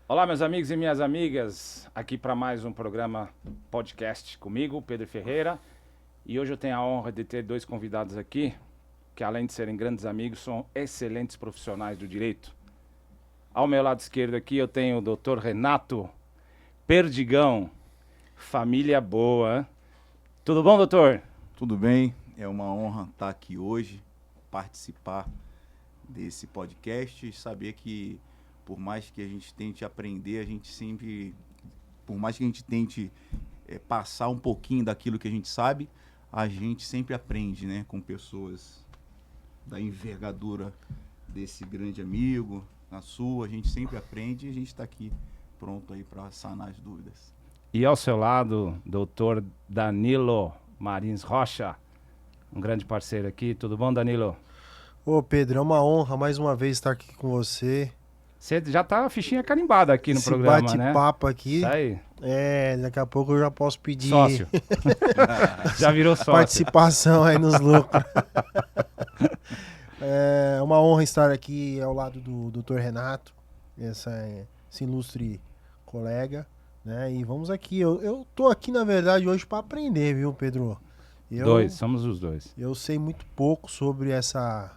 Olá, meus amigos e minhas amigas, aqui para mais um programa podcast comigo, Pedro Ferreira. E hoje eu tenho a honra de ter dois convidados aqui, que além de serem grandes amigos, são excelentes profissionais do direito. Ao meu lado esquerdo aqui eu tenho o Dr. Renato Perdigão, família boa. Tudo bom, doutor? Tudo bem, é uma honra estar aqui hoje, participar desse podcast e saber que por mais que a gente tente aprender, a gente sempre, por mais que a gente tente passar um pouquinho daquilo que a gente sabe, a gente sempre aprende, né, com pessoas da envergadura desse grande amigo, a gente sempre aprende e a gente está aqui pronto aí para sanar as dúvidas. E ao seu lado, doutor Danilo Marins Rocha, um grande parceiro aqui. Tudo bom, Danilo? Ô Pedro, é uma honra mais uma vez estar aqui com você. Você já tá a fichinha carimbada aqui no Esse programa, né? bate-papo aqui. Isso aí. Daqui a pouco eu já posso pedir Sócio. Já virou sócio. participação aí nos lucros. É uma honra estar aqui ao lado do Dr. Renato, esse ilustre colega, né? E vamos aqui. Eu tô aqui, na verdade, hoje para aprender, viu, Pedro? Somos os dois. Eu sei muito pouco sobre essa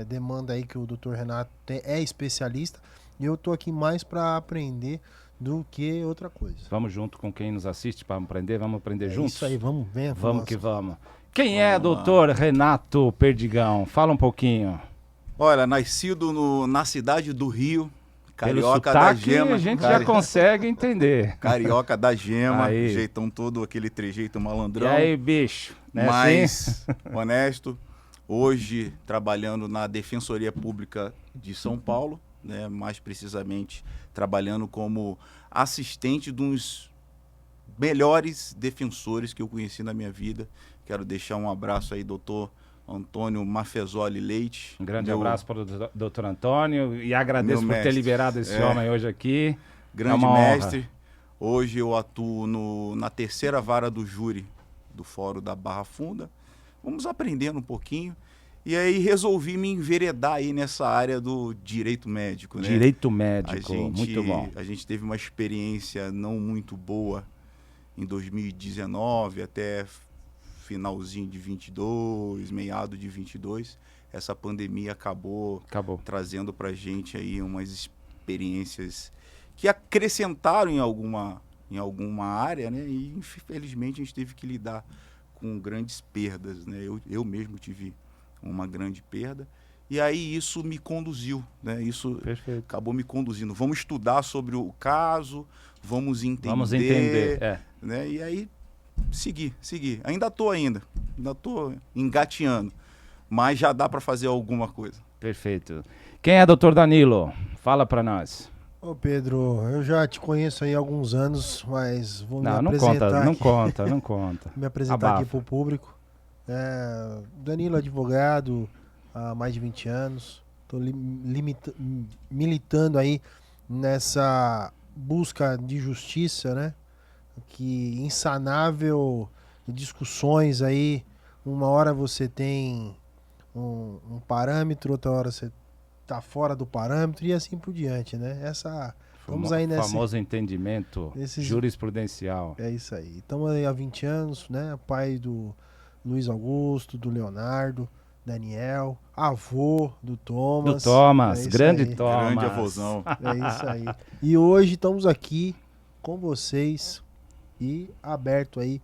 demanda aí que o Dr. Renato é especialista, e eu tô aqui mais para aprender do que outra coisa. Vamos junto com quem nos assiste para aprender, vamos aprender juntos? Isso aí, vamos, venha. Vamos que vamos. Quem é doutor Renato Perdigão? Fala um pouquinho. Olha, nascido na cidade do Rio, carioca Pelo da sotaque, gema. a gente já consegue entender. Carioca da gema, Aí. jeitão todo, aquele trejeito E malandrão. aí, bicho? Né, Mas, assim? honesto, hoje trabalhando na Defensoria Pública de São Paulo, né, mais precisamente trabalhando como assistente de uns melhores defensores que eu conheci na minha vida. Quero deixar um abraço aí, doutor Antônio Mafezoli Leite. Um grande abraço para o doutor Antônio e agradeço por ter liberado esse homem hoje aqui. Grande mestre. Hoje eu atuo na terceira vara do júri do Fórum da Barra Funda. Vamos aprendendo um pouquinho. E aí resolvi me enveredar aí nessa área do direito médico, né? Direito médico, muito bom. A gente teve uma experiência não muito boa em 2019 até finalzinho de 22, meado de 22. Essa pandemia acabou. Trazendo pra gente aí umas experiências que acrescentaram em alguma área, né? E infelizmente a gente teve que lidar com grandes perdas, né? Eu mesmo tive uma grande perda, e aí isso me conduziu, né? Isso acabou me conduzindo. Vamos estudar sobre o caso, vamos entender, né? E aí seguir. Ainda estou engateando, mas já dá para fazer alguma coisa. Perfeito. Quem é doutor Danilo? Fala para nós. Ô Pedro, eu já te conheço aí há alguns anos, mas vou me apresentar Não conta. Me apresentar aqui para o público. Danilo, advogado há mais de 20 anos. Estou militando aí nessa busca de justiça, né? Que insanável discussões aí. Uma hora você tem um parâmetro, outra hora você tá fora do parâmetro e assim por diante, né? Estamos aí nesse famoso entendimento jurisprudencial. É isso aí. Estamos aí há 20 anos, né? Pai do Luiz Augusto, do Leonardo, Daniel, avô do Thomas. Grande Thomas. Grande avôzão. É isso aí. E hoje estamos aqui com vocês e aberto aí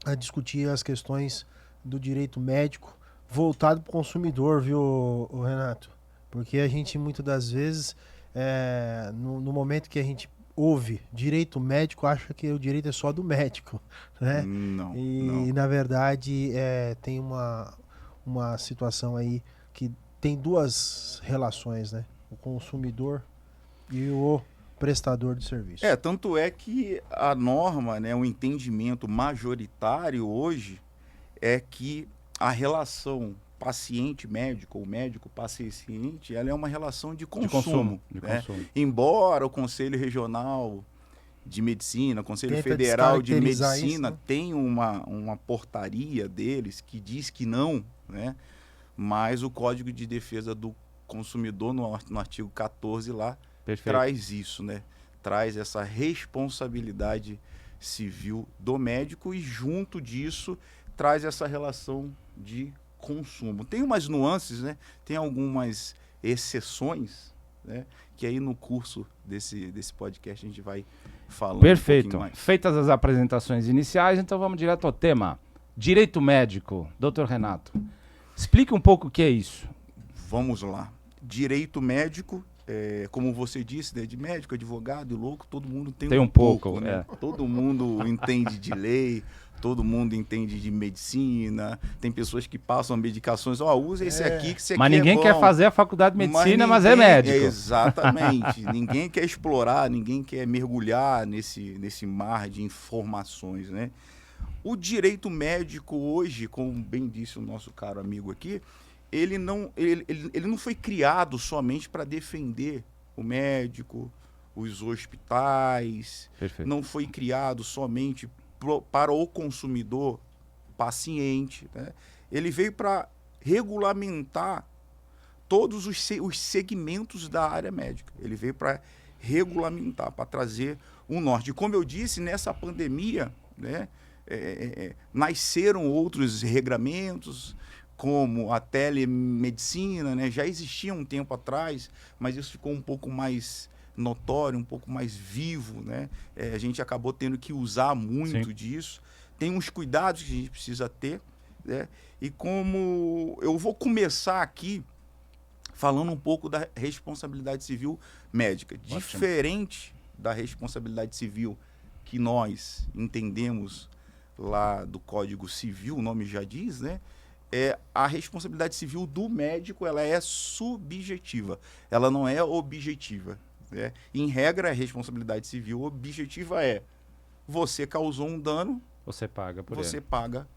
a discutir as questões do direito médico voltado para o consumidor, viu, Renato? Porque a gente, muitas das vezes, no momento que a gente ouve direito médico, acha que o direito é só do médico, né? Não. E na verdade, tem uma situação aí que tem duas relações, né? O consumidor e o prestador de serviço. Tanto é que a norma, né, o entendimento majoritário hoje é que a relação paciente-médico ou médico-paciente, ela é uma relação de consumo. Embora o Conselho Regional de Medicina, Conselho Federal de Medicina isso, né? Tem uma portaria deles que diz que não, né? Mas o Código de Defesa do Consumidor, no artigo 14 lá, Perfeito. traz isso, né? Traz essa responsabilidade civil do médico e, junto disso, traz essa relação de consumo. Tem umas nuances, né? Tem algumas exceções, né? Que aí no curso desse podcast a gente vai falando. Perfeito. Um pouquinho mais. Feitas as apresentações iniciais, então vamos direto ao tema. Direito médico. Dr. Renato, explique um pouco o que é isso. Vamos lá. Direito médico, como você disse, né, de médico, advogado e louco, todo mundo tem um pouco, né? Todo mundo entende de lei, todo mundo entende de medicina. Tem pessoas que passam medicações, usa esse aqui que você quer. Mas ninguém quer fazer a faculdade de medicina, mas é médico. Exatamente. Ninguém quer explorar, ninguém quer mergulhar nesse mar de informações, né? O direito médico hoje, como bem disse o nosso caro amigo aqui, ele não foi criado somente para defender o médico, os hospitais. Perfeito. Não foi criado somente para o consumidor paciente, né? Ele veio para regulamentar todos os segmentos da área médica. Ele veio para regulamentar, para trazer um norte. Como eu disse, nessa pandemia, né, nasceram outros regramentos, como a telemedicina, né? Já existia um tempo atrás, mas isso ficou um pouco mais notório, um pouco mais vivo, né? A gente acabou tendo que usar muito Sim. disso. Tem uns cuidados que a gente precisa ter, né? E como eu vou começar aqui falando um pouco da responsabilidade civil médica. Ótimo. Diferente da responsabilidade civil que nós entendemos lá do Código Civil, o nome já diz, né? A responsabilidade civil do médico, ela é subjetiva, ela não é objetiva, né? Em regra, a responsabilidade civil objetiva é: você causou um dano, Você paga por você ele. paga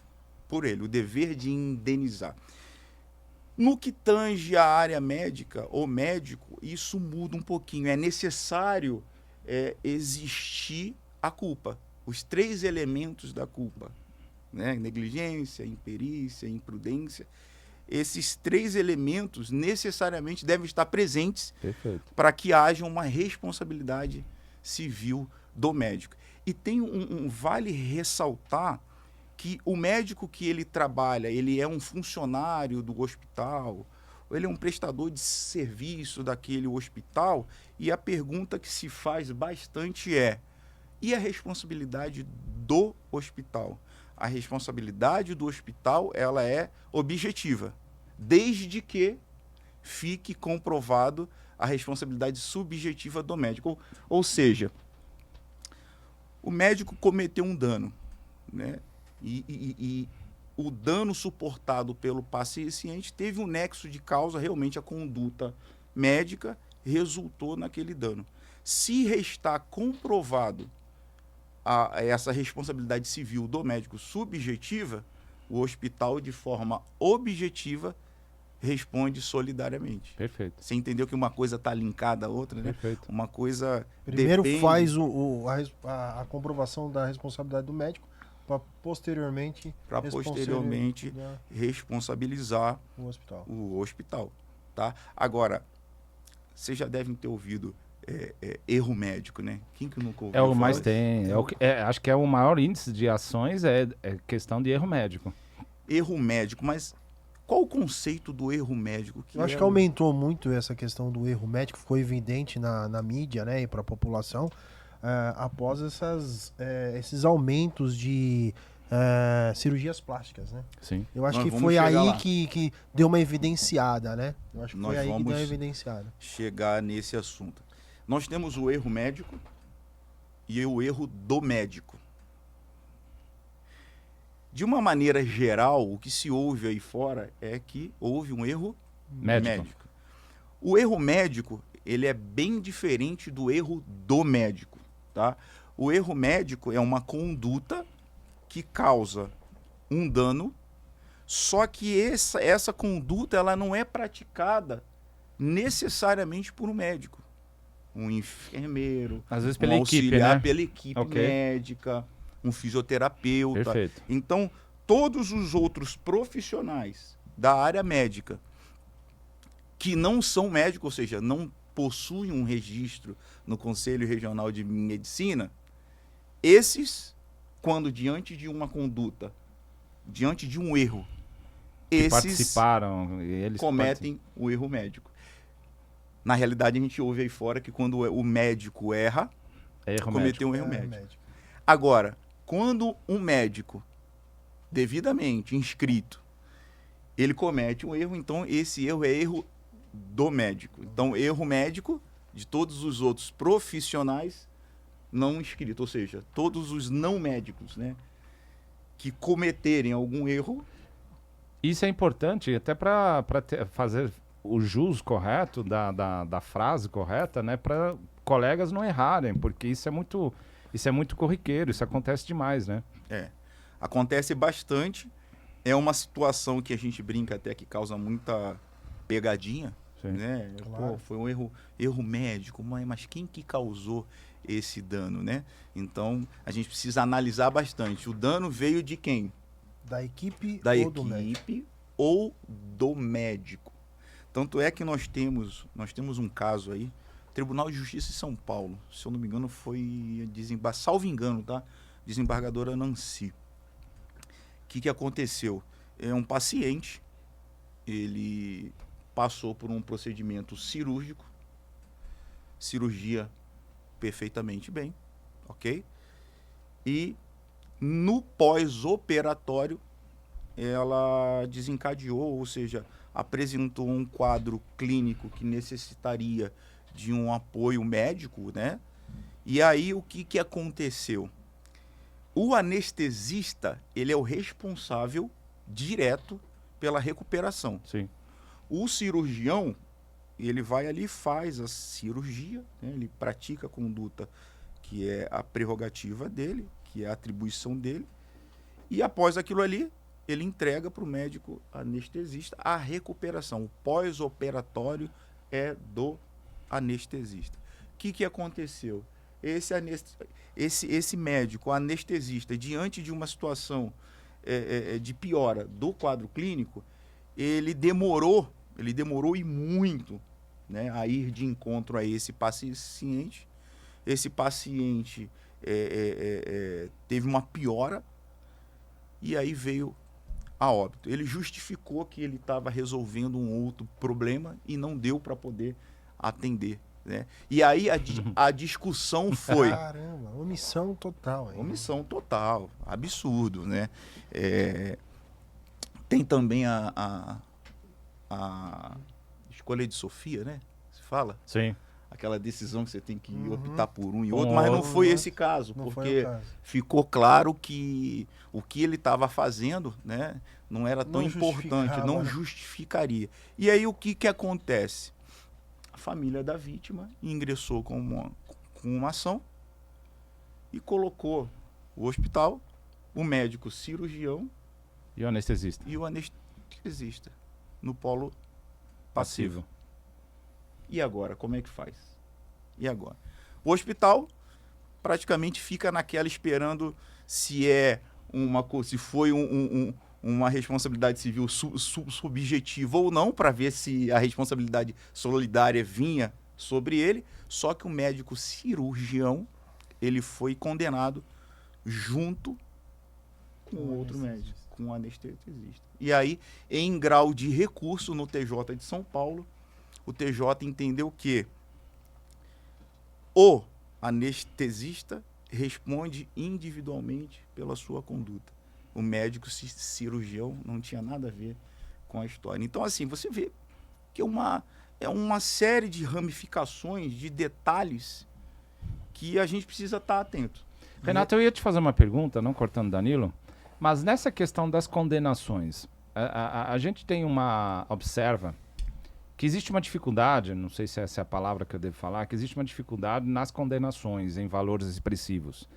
por ele, o dever de indenizar. No que tange a área médica, o médico, isso muda um pouquinho. É necessário existir a culpa, os 3 elementos da culpa, né? Negligência, imperícia, imprudência. Esses 3 elementos necessariamente devem estar presentes para que haja uma responsabilidade civil do médico. E tem vale ressaltar que o médico que ele trabalha, ele é um funcionário do hospital, ou ele é um prestador de serviço daquele hospital, e a pergunta que se faz bastante é: e a responsabilidade do hospital? A responsabilidade do hospital, ela é objetiva, desde que fique comprovado a responsabilidade subjetiva do médico. Ou seja, o médico cometeu um dano, né? E o dano suportado pelo paciente teve um nexo de causa, realmente a conduta médica resultou naquele dano. Se restar comprovado essa responsabilidade civil do médico subjetiva, o hospital, de forma objetiva, responde solidariamente. Perfeito. Você entendeu que uma coisa está linkada à outra, né? Perfeito. Uma coisa Primeiro depende... faz a comprovação da responsabilidade do médico para posteriormente responsabilizar o hospital, tá? Agora, vocês já devem ter ouvido erro médico, né? Quem que nunca ouviu? É o que mais tem. Acho que é o maior índice de ações é questão de erro médico. Erro médico, mas qual o conceito do erro médico? Eu acho que aumentou muito essa questão do erro médico, ficou evidente na mídia, né, e para a população, após esses aumentos de cirurgias plásticas, né? Sim. Eu acho Nós que vamos foi chegar aí lá. que deu uma evidenciada, né? Eu acho que Nós foi aí que vamos deu uma evidenciada. chegar nesse assunto. Nós temos o erro médico e o erro do médico. De uma maneira geral, o que se ouve aí fora é que houve um erro médico. O erro médico, ele é bem diferente do erro do médico, tá? O erro médico é uma conduta que causa um dano, só que essa conduta, ela não é praticada necessariamente por um médico. Um enfermeiro, Às vezes um pela equipe, auxiliar né? pela equipe médica, um fisioterapeuta. Perfeito. Então, todos os outros profissionais da área médica que não são médicos, ou seja, não possuem um registro no Conselho Regional de Medicina, esses, quando diante de uma conduta, diante de um erro, Que esses participaram, eles cometem o erro médico. Na realidade, a gente ouve aí fora que quando o médico erra, erro cometeu médico. um erro médico. Agora, quando um médico devidamente inscrito, ele comete um erro, então esse erro é erro do médico. Então, erro médico de todos os outros profissionais não inscritos, ou seja, todos os não médicos, né, que cometerem algum erro. Isso é importante até para fazer o jus correto da frase correta, né, para colegas não errarem, porque isso é muito corriqueiro, isso acontece demais, né? Acontece bastante. É uma situação que a gente brinca até que causa muita pegadinha, Sim. né? Claro. Pô, foi um erro médico, mas quem que causou esse dano, né? Então, a gente precisa analisar bastante. O dano veio de quem? Da equipe Da ou do médico? equipe ou do médico. Tanto é que nós temos um caso aí, Tribunal de Justiça de São Paulo, se eu não me engano foi salvo engano, tá? Desembargadora Nancy. O que aconteceu? É um paciente, ele passou por um procedimento cirúrgico, cirurgia perfeitamente bem, ok? E no pós-operatório, ela desencadeou, ou seja, apresentou um quadro clínico que necessitaria de um apoio médico, né? E aí o que aconteceu? O anestesista, ele é o responsável direto pela recuperação. Sim. O cirurgião, ele vai ali e faz a cirurgia, né? Ele pratica a conduta que é a prerrogativa dele, que é a atribuição dele, e após aquilo ali, ele entrega para o médico anestesista a recuperação. O pós-operatório é do anestesista. O que aconteceu? Esse médico anestesista, diante de uma situação de piora do quadro clínico, ele demorou e muito, né, a ir de encontro a esse paciente. Esse paciente teve uma piora e aí veio a óbito. Ele justificou que ele estava resolvendo um outro problema e não deu para poder atender, né? E aí a discussão foi... Caramba, omissão total. Hein? Omissão total, absurdo, né? Tem também a escolha de Sofia, né? Se fala? Sim. Aquela decisão que você tem que optar por um e Um outro, mas não outro, foi né? esse caso, Não foi porque o caso. ficou claro que o que ele estava fazendo, né, não era tão Não importante, justificava, não né? justificaria. E aí o que acontece? A família da vítima ingressou com uma ação e colocou o hospital, o médico cirurgião E o anestesista? e o anestesista no polo passivo. E agora, como é que faz? E agora? O hospital praticamente fica naquela esperando se foi uma responsabilidade civil subjetiva ou não, para ver se a responsabilidade solidária vinha sobre ele. Só que o médico cirurgião, ele foi condenado junto com o outro médico, com o anestesista. E aí, em grau de recurso no TJ de São Paulo, o TJ entendeu que o anestesista responde individualmente pela sua conduta. O médico cirurgião não tinha nada a ver com a história. Então, assim, você vê que é uma série de ramificações, de detalhes que a gente precisa estar atento. Renato, eu ia te fazer uma pergunta, não cortando Danilo, mas nessa questão das condenações, a gente observa que existe uma dificuldade, não sei se essa é a palavra que eu devo falar, que existe uma dificuldade nas condenações em valores expressivos.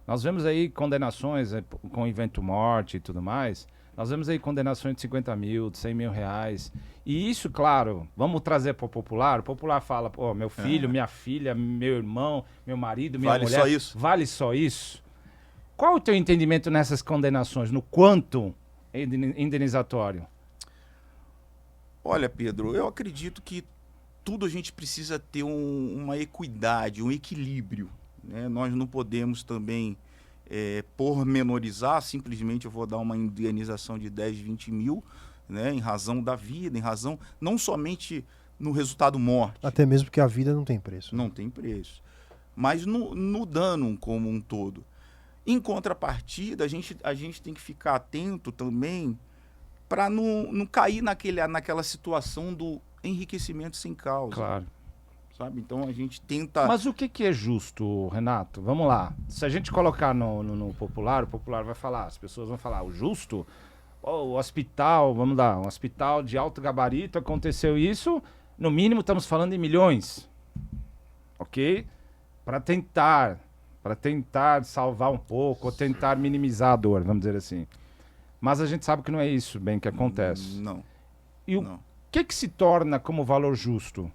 Nós vemos aí condenações com evento morte e tudo mais, nós vemos aí condenações de 50 mil, de 100 mil reais. E isso, claro, vamos trazer para o popular fala, pô, meu filho, minha filha, meu irmão, meu marido, minha mulher. Vale só isso? Vale só isso? Qual o teu entendimento nessas condenações, no quanto indenizatório? Olha, Pedro, eu acredito que tudo a gente precisa ter uma equidade, um equilíbrio, né? Nós não podemos também pormenorizar, simplesmente eu vou dar uma indenização de 10, 20 mil, né? Em razão da vida, em razão não somente no resultado morte. Até mesmo porque a vida não tem preço. Não tem preço. Mas no dano como um todo. Em contrapartida, a gente tem que ficar atento também para não cair naquela situação do enriquecimento sem causa. Claro. Sabe? Então a gente tenta... Mas o que é justo, Renato? Vamos lá. Se a gente colocar no popular, o popular vai falar, as pessoas vão falar, o justo, o hospital, vamos lá, um hospital de alto gabarito, aconteceu isso, no mínimo estamos falando em milhões. Ok? Para tentar salvar um pouco, ou tentar minimizar a dor, vamos dizer assim. Mas a gente sabe que não é isso bem que acontece. Não. E o Não. que se torna como valor justo?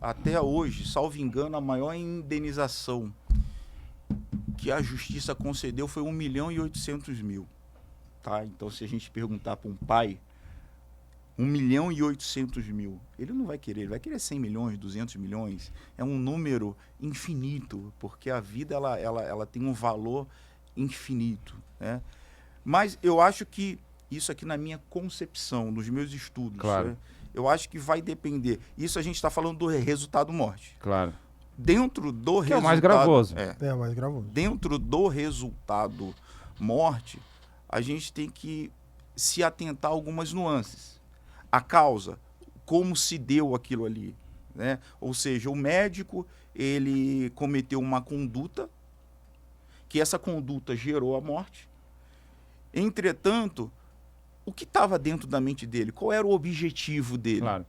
Até hoje, salvo engano, a maior indenização que a justiça concedeu foi 1.800.000. Tá? Então, se a gente perguntar para um pai, 1.800.000, ele não vai querer, ele vai querer 100 milhões, 200 milhões. É um número infinito, porque a vida ela tem um valor infinito, né? Mas eu acho que isso aqui na minha concepção, nos meus estudos, claro, né? Eu acho que vai depender. Isso a gente está falando do resultado morte. Claro. Dentro do resultado... é o mais gravoso. É o mais gravoso. Dentro do resultado morte, a gente tem que se atentar a algumas nuances. A causa, como se deu aquilo ali, né? Ou seja, o médico, ele cometeu uma conduta, que essa conduta gerou a morte. Entretanto, o que estava dentro da mente dele? Qual era o objetivo dele? Claro.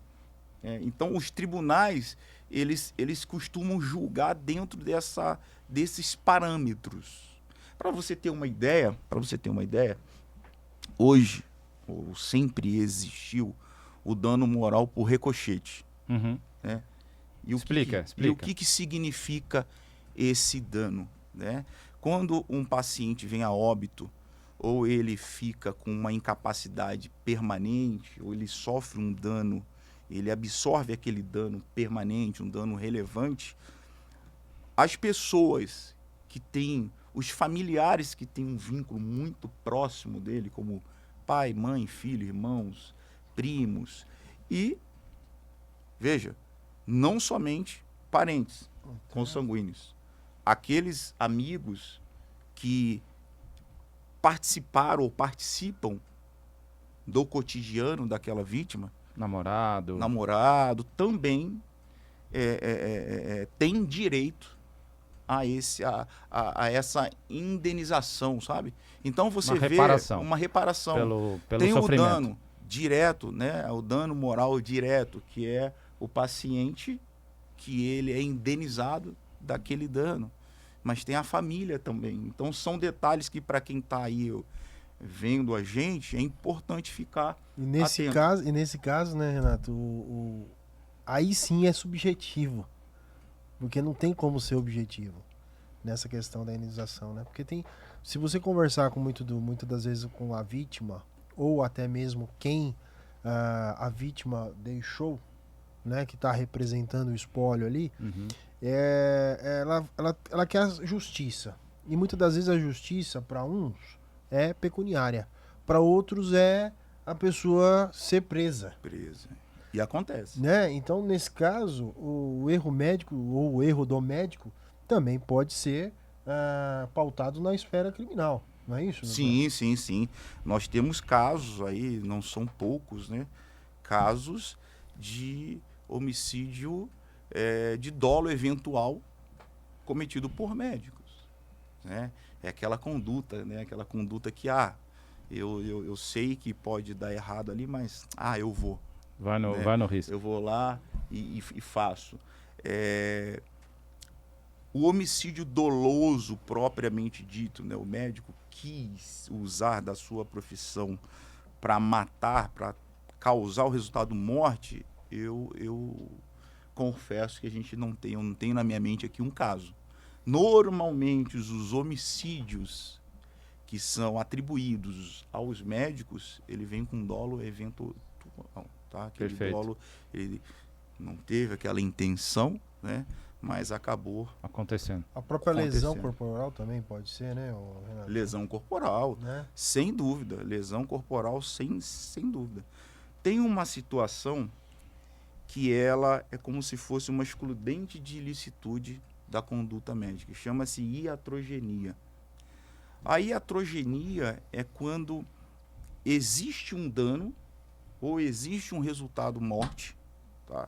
Então, os tribunais, eles costumam julgar dentro desses parâmetros. Para você ter uma ideia, hoje, ou sempre existiu, o dano moral por ricochete. Uhum. Né? Explica. E o que significa esse dano? Né? Quando um paciente vem a óbito, ou ele fica com uma incapacidade permanente, ou ele sofre um dano, ele absorve aquele dano permanente, um dano relevante, as pessoas que têm, os familiares que têm um vínculo muito próximo dele, como pai, mãe, filho, irmãos, primos, e, veja, não somente parentes consanguíneos, aqueles amigos que participaram ou participam do cotidiano daquela vítima, namorado também tem direito a essa indenização, sabe? Então você vê uma reparação. Pelo tem sofrimento. O dano direto, né? O dano moral direto, que é o paciente que ele é indenizado daquele dano. Mas tem a família também. Então são detalhes que para quem está aí vendo a gente é importante ficar atento. E nesse caso, né, Renato, aí sim é subjetivo, porque não tem como ser objetivo nessa questão da indenização, né? Porque se você conversar com muitas das vezes com a vítima ou até mesmo quem a vítima deixou, né, que está representando o espólio ali, uhum, ela quer a justiça. E muitas das vezes a justiça, para uns, é pecuniária. Para outros, é a pessoa ser presa. E acontece. Né? Então, nesse caso, o erro médico ou o erro do médico também pode ser pautado na esfera criminal. Não é isso? Sim. Nós temos casos aí, não são poucos, né? Casos de homicídio de dolo eventual cometido por médicos, né? É aquela conduta, né? Aquela conduta que eu sei que pode dar errado ali, mas eu vou. Vai no risco. Eu vou lá e faço. O homicídio doloso propriamente dito, né? O médico quis usar da sua profissão para matar, para causar o resultado morte. Eu confesso que eu não tenho na minha mente aqui um caso. Normalmente os homicídios que são atribuídos aos médicos, ele vem com dolo eventual. tá? Aquele Perfeito. dolo, ele não teve aquela intenção, né? Mas acabou Acontecendo. A própria lesão Acontecendo. corporal também pode ser, né, Renato? lesão corporal, Né? sem dúvida. Lesão corporal, sem dúvida. Tem uma situação que ela é como se fosse uma excludente de ilicitude da conduta médica. Chama-se iatrogenia. A iatrogenia é quando existe um dano ou existe um resultado morte, tá?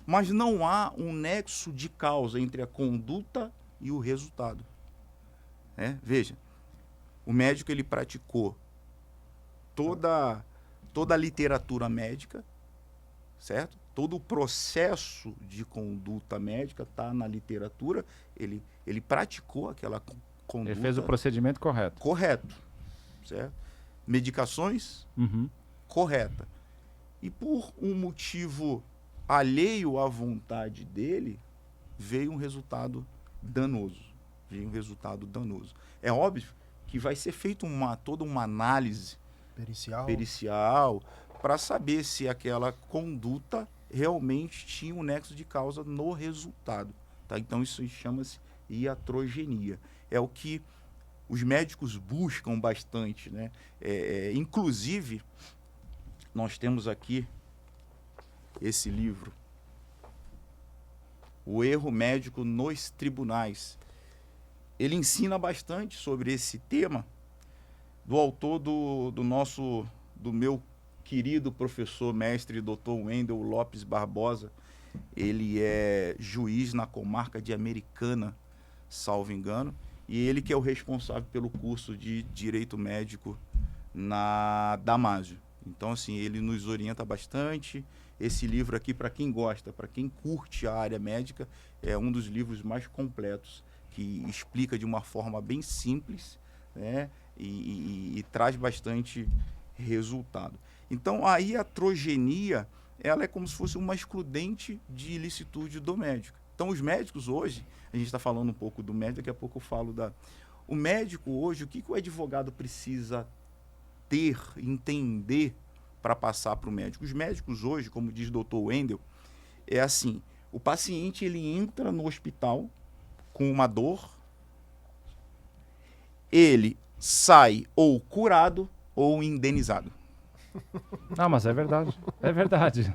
Mas não há um nexo de causa entre a conduta e o resultado. Veja, o médico ele praticou toda a literatura médica, certo? Todo o processo de conduta médica está na literatura. Ele praticou aquela conduta. Ele fez o procedimento correto. Correto, certo? Medicações Uhum. correta. E por um motivo alheio à vontade dele, veio um resultado danoso. É óbvio que vai ser feita toda uma análise pericial para saber se aquela conduta realmente tinha um nexo de causa no resultado. Tá? Então isso chama-se iatrogenia. É o que os médicos buscam bastante, né? Inclusive, nós temos aqui esse livro, O Erro Médico nos Tribunais. Ele ensina bastante sobre esse tema, do autor do meu querido professor, mestre, Dr. Wendel Lopes Barbosa. Ele é juiz na comarca de Americana, salvo engano, e ele que é o responsável pelo curso de Direito Médico na Damásio. Então, assim, ele nos orienta bastante. Esse livro aqui, para quem gosta, para quem curte a área médica, é um dos livros mais completos, que explica de uma forma bem simples, né? E traz bastante resultado. Então, a iatrogenia, ela é como se fosse uma excludente de ilicitude do médico. Então, os médicos hoje, a gente está falando um pouco do médico, daqui a pouco eu falo O médico hoje, o que o advogado precisa entender para passar para o médico? Os médicos hoje, como diz o Dr. Wendel, é assim: o paciente ele entra no hospital com uma dor, ele sai ou curado ou indenizado. Ah, mas é verdade. É verdade.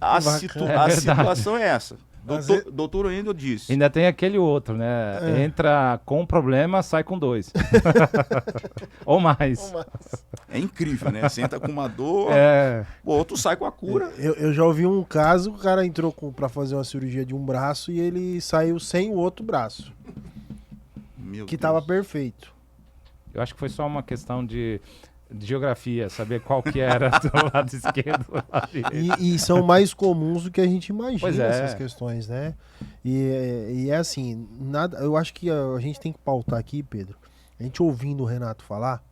A verdade. situação é essa. Mas Doutor Wendel disse. Ainda tem aquele outro, né? Entra com problema, sai com 2. Ou mais. É incrível, né? Você entra com uma dor, o outro sai com a cura. Eu já ouvi um caso, o cara entrou para fazer uma cirurgia de um braço e ele saiu sem o outro braço, Meu que Deus. tava perfeito. Eu acho que foi só uma questão de geografia, saber qual que era do lado esquerdo do lado direito. E são mais comuns do que a gente imagina, Pois é. essas questões, né? E é assim, eu acho que a gente tem que pautar aqui, Pedro, a gente ouvindo o Renato falar,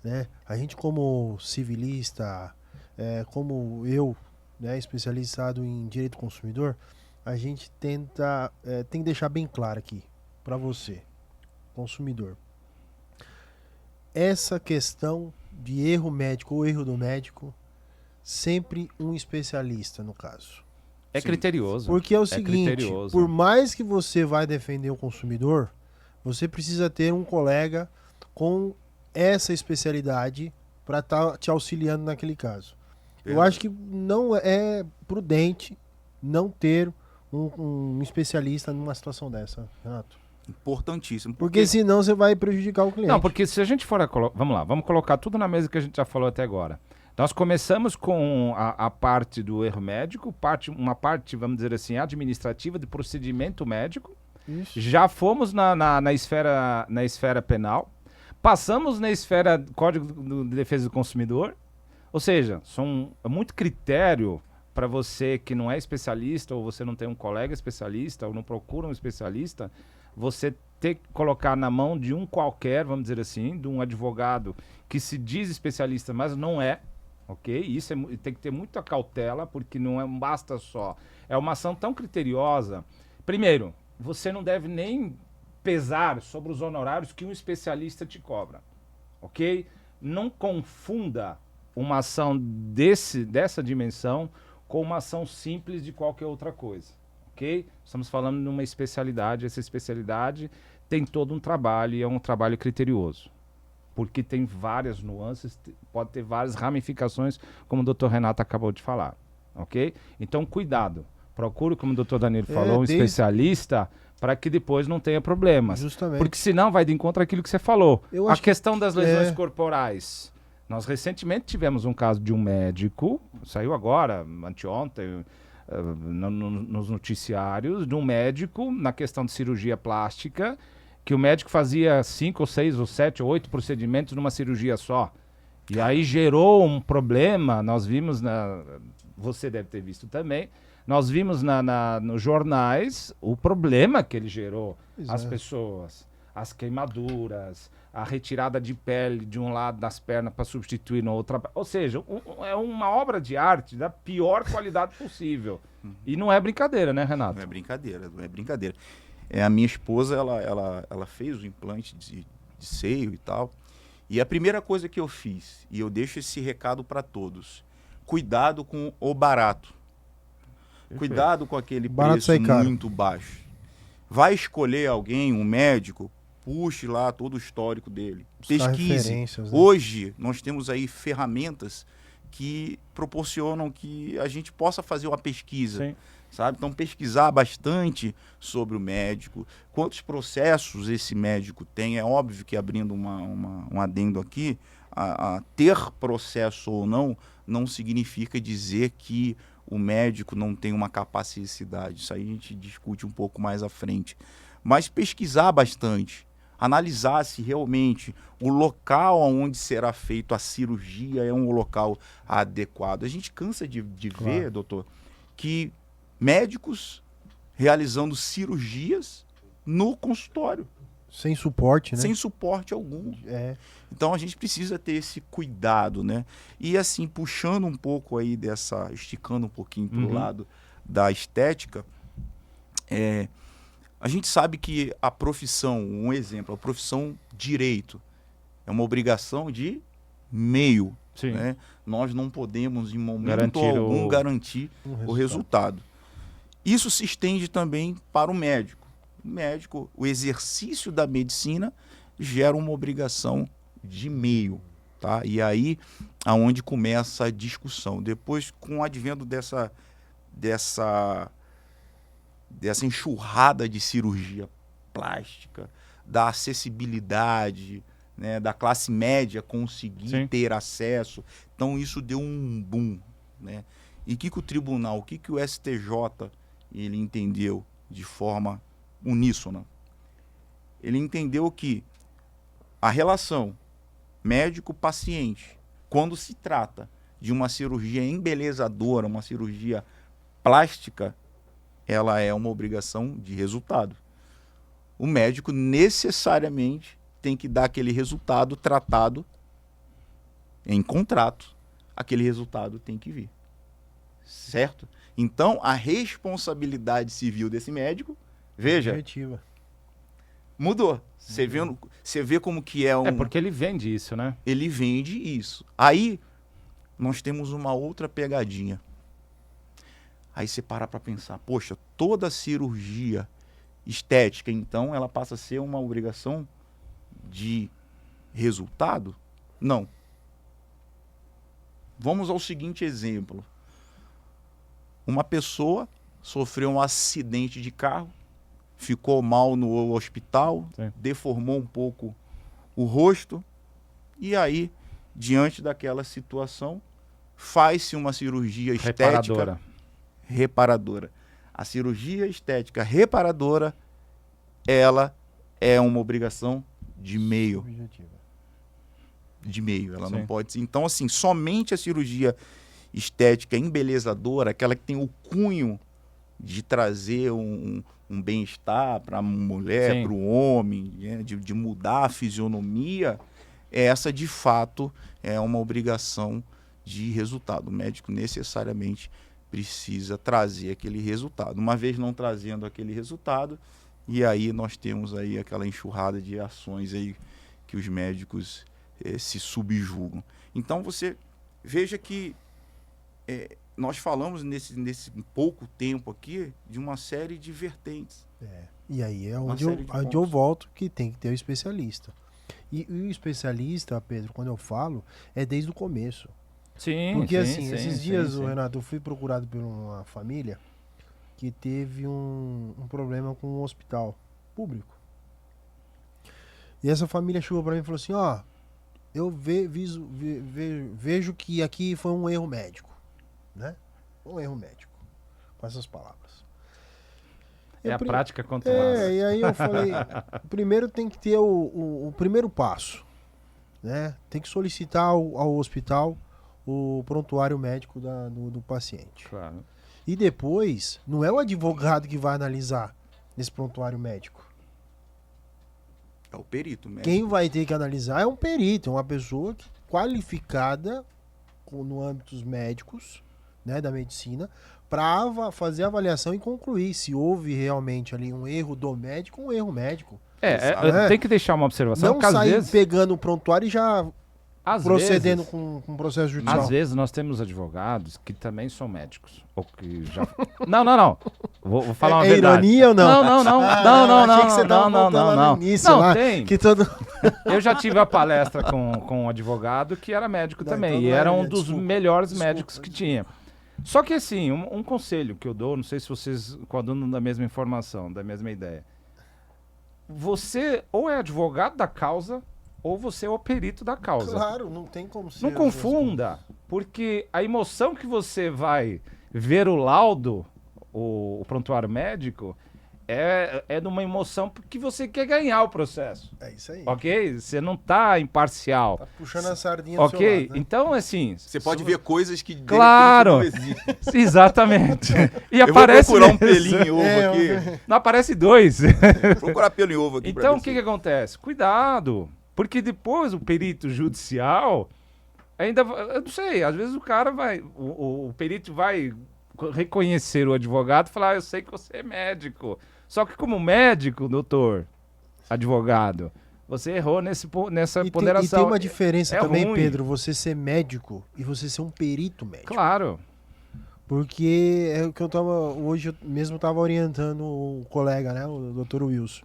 né? A gente como civilista, como eu, né, especializado em direito do consumidor, a gente tem que deixar bem claro aqui para você, consumidor. Essa questão de erro médico ou erro do médico, sempre um especialista no caso. É criterioso. Porque é o seguinte, criterioso. por mais que você vai defender o consumidor, você precisa ter um colega com essa especialidade para estar te auxiliando naquele caso. Eu acho que não é prudente não ter um especialista numa situação dessa, Renato. Importantíssimo. Porque senão você vai prejudicar o cliente. Não, porque se a gente for vamos lá, vamos colocar tudo na mesa que a gente já falou até agora. Nós começamos com a parte do erro médico, uma parte, vamos dizer assim, administrativa de procedimento médico. Isso. Já fomos na esfera penal, passamos na esfera Código de Defesa do Consumidor. Ou seja, é muito critério para você que não é especialista, ou você não tem um colega especialista, ou não procura um especialista, você ter que colocar na mão de um qualquer, vamos dizer assim, de um advogado que se diz especialista, mas não é, ok? Isso tem que ter muita cautela, porque não basta só. É uma ação tão criteriosa. Primeiro, você não deve nem pesar sobre os honorários que um especialista te cobra, ok? Não confunda uma ação dessa dimensão com uma ação simples de qualquer outra coisa, ok? Estamos falando de uma especialidade, essa especialidade tem todo um trabalho e é um trabalho criterioso, porque tem várias nuances, pode ter várias ramificações, como o doutor Renato acabou de falar, ok? Então, cuidado. Procure, como o doutor Danilo falou, um especialista para que depois não tenha problemas. Justamente. Porque senão vai de encontro àquilo que você falou. Eu A acho questão das lesões corporais. Nós recentemente tivemos um caso de um médico, saiu agora, anteontem, nos noticiários, de um médico na questão de cirurgia plástica, que o médico fazia 5 ou 6 ou 7 ou 8 procedimentos numa cirurgia só. E aí gerou um problema, nós vimos, você deve ter visto também, nós vimos nos jornais o problema que ele gerou às pessoas, as queimaduras, a retirada de pele de um lado das pernas para substituir na outra. Ou seja, é uma obra de arte da pior qualidade possível. E não é brincadeira, né, Renato? Não é brincadeira, não é brincadeira. A minha esposa, ela fez o implante de seio e tal. E a primeira coisa que eu fiz, e eu deixo esse recado para todos, cuidado com o barato. Cuidado com aquele preço muito baixo. Vai escolher alguém, um médico, puxe lá todo o histórico dele. Pesquise. Né? Hoje, nós temos aí ferramentas que proporcionam que a gente possa fazer uma pesquisa. Sim. Sabe? Então, pesquisar bastante sobre o médico, quantos processos esse médico tem. É óbvio que, abrindo um adendo aqui, a ter processo ou não significa dizer que o médico não tem uma capacidade. Isso aí a gente discute um pouco mais à frente. Mas pesquisar bastante, analisar se realmente o local onde será feita a cirurgia é um local adequado. A gente cansa de ver, doutor, que médicos realizando cirurgias no consultório. Sem suporte, né? Sem suporte algum. Então a gente precisa ter esse cuidado, né? E assim, puxando um pouco aí esticando um pouquinho para o lado da estética, a gente sabe que a profissão, um exemplo, a profissão direito é uma obrigação de meio. Né? Nós não podemos, em momento algum, garantir o resultado. Isso se estende também para o médico. O exercício da medicina gera uma obrigação de meio, tá? E aí aonde começa a discussão. Depois, com o advento dessa enxurrada de cirurgia plástica, da acessibilidade, né, da classe média conseguir ter acesso, então isso deu um boom, né? E o que o tribunal, o que o STJ ele entendeu de forma uníssona? Ele entendeu que a relação médico-paciente, quando se trata de uma cirurgia embelezadora, uma cirurgia plástica, ela é uma obrigação de resultado. O médico necessariamente tem que dar aquele resultado tratado em contrato. Aquele resultado tem que vir. Certo? Então, a responsabilidade civil desse médico, veja, objetiva. Mudou. Você vê como que é um... É porque ele vende isso, né? Ele vende isso. Aí, nós temos uma outra pegadinha. Aí você para pensar, poxa, toda cirurgia estética, então, ela passa a ser uma obrigação de resultado? Não. Vamos ao seguinte exemplo. Uma pessoa sofreu um acidente de carro, ficou mal no hospital, deformou um pouco o rosto, e aí, diante daquela situação, faz-se uma cirurgia estética reparadora. A cirurgia estética reparadora, ela é uma obrigação de meio. De meio, ela não pode ser. Então, assim, somente a cirurgia estética embelezadora, aquela que tem o cunho de trazer um bem-estar para a mulher, para o homem, né? de mudar a fisionomia, essa de fato é uma obrigação de resultado. O médico necessariamente precisa trazer aquele resultado. Uma vez não trazendo aquele resultado, e aí nós temos aí aquela enxurrada de ações aí que os médicos se subjugam. Então você veja que nós falamos nesse pouco tempo aqui de uma série de vertentes. E aí é Uma onde série de onde eu pontos. volto, que tem que ter o especialista. E o especialista, Pedro, quando eu falo, é desde o começo. Sim, Porque sim, assim, sim, esses sim, dias, sim. Renato, eu fui procurado por uma família que teve um problema com um hospital público. E essa família chegou pra mim e falou assim, ó, eu vejo que aqui foi um erro médico, né? Um erro médico, com essas palavras. É Eu a pri- prática quanto mais. e aí eu falei, primeiro tem que ter o primeiro passo, né? Tem que solicitar ao hospital o prontuário médico do paciente. Claro. E depois, não é o advogado que vai analisar esse prontuário médico. É o perito médico. Quem vai ter que analisar é um perito, é uma pessoa qualificada no âmbitos médicos, né, da medicina, para fazer a avaliação e concluir se houve realmente ali um erro do médico, um erro médico. Exato. Tem que deixar uma observação, Não porque às sair vezes, pegando o prontuário e já às procedendo vezes, com processo judicial. às vezes nós temos advogados que também são médicos. Ou que já... Não. Vou falar uma É verdade. ironia ou não? Não. Achei que você tava voltando lá no início, Não, lá, tem. que todo... Eu já tive a palestra com um advogado que era médico Não, também. então E não é, era um dos desculpa, melhores desculpa, médicos que tinha. Só que assim, um conselho que eu dou, não sei se vocês coadunam da mesma informação, da mesma ideia. Você ou é advogado da causa, ou você é o perito da causa. Claro, não tem como ser. Não confunda, porque a emoção que você vai ver o laudo, o prontuário médico, é de uma emoção que você quer ganhar o processo. É isso aí. Ok? Você não tá imparcial. Tá puxando a sardinha do seu Ok? lado, né? Então, assim. Você pode ver coisas que de Claro. repente não existem. Exatamente. E Eu vou aparece procurar um mesmo. pelinho em ovo É, aqui. Não aparece dois. Vou procurar pelo em ovo aqui. Então, o que acontece? Cuidado. Porque depois o perito judicial ainda. Eu não sei, às vezes o cara vai. O perito vai reconhecer o advogado e falar: eu sei que você é médico. Só que, como médico, doutor, advogado, você errou nessa E ponderação. tem uma diferença É também, ruim. Pedro, você ser médico e você ser um perito médico. Claro. Porque é o que eu tava. Hoje eu mesmo tava orientando o colega, né? O Dr. Wilson.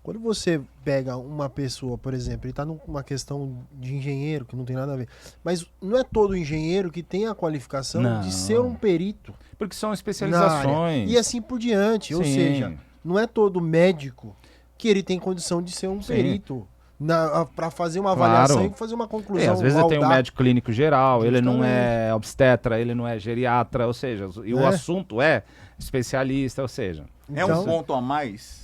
Quando você pega uma pessoa, por exemplo, ele tá numa questão de engenheiro, que não tem nada a ver. Mas não é todo engenheiro que tem a qualificação Não. de ser um perito Porque são na área. especializações. E assim por diante. Ou Sim. seja, não é todo médico que ele tem condição de ser um Sim. perito. Para fazer uma Claro. avaliação e fazer uma conclusão. Às vezes ele tem um laudar. médico clínico geral, ele não Justamente. é obstetra, ele não é geriatra, ou seja, e o É. assunto é especialista, ou seja. É Então, um ponto a mais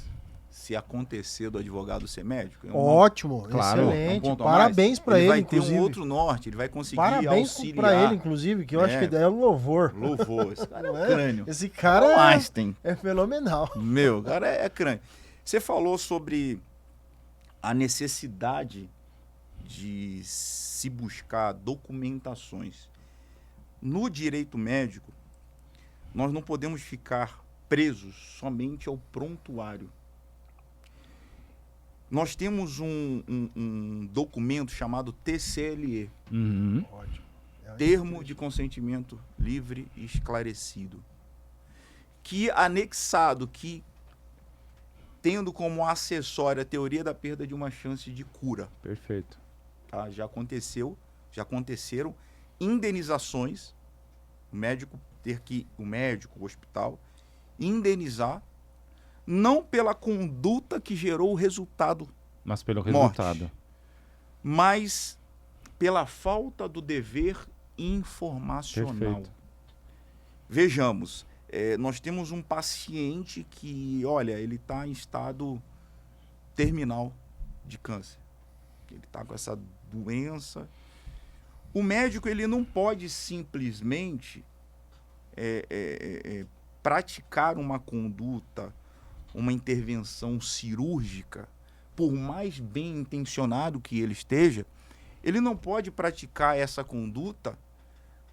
se acontecer do advogado ser médico? É um Ótimo, Claro. excelente. ponto a mais. Parabéns para ele, vai inclusive. ter um outro norte, ele vai conseguir Parabéns auxiliar. para ele, inclusive, que eu acho É. que é um louvor. Louvor, esse cara é um Não é? crânio. Esse É um cara Einstein. é fenomenal. Meu, o cara é crânio. Você falou sobre a necessidade de se buscar documentações. No direito médico, nós não podemos ficar presos somente ao prontuário. Nós temos um documento chamado TCLE, Uhum. Ótimo. Termo de Consentimento Livre e Esclarecido, que anexado, que tendo como acessório a teoria da perda de uma chance de cura. Perfeito. Tá? Já aconteceram indenizações, o médico, o hospital, indenizar, não pela conduta que gerou o resultado, Mas pelo Morte. resultado. mas pela falta do dever informacional. Perfeito. Vejamos, nós temos um paciente que, olha, ele está em estado terminal de câncer. Ele está com essa doença. O médico, ele não pode simplesmente praticar uma conduta, uma intervenção cirúrgica, por mais bem intencionado que ele esteja, ele não pode praticar essa conduta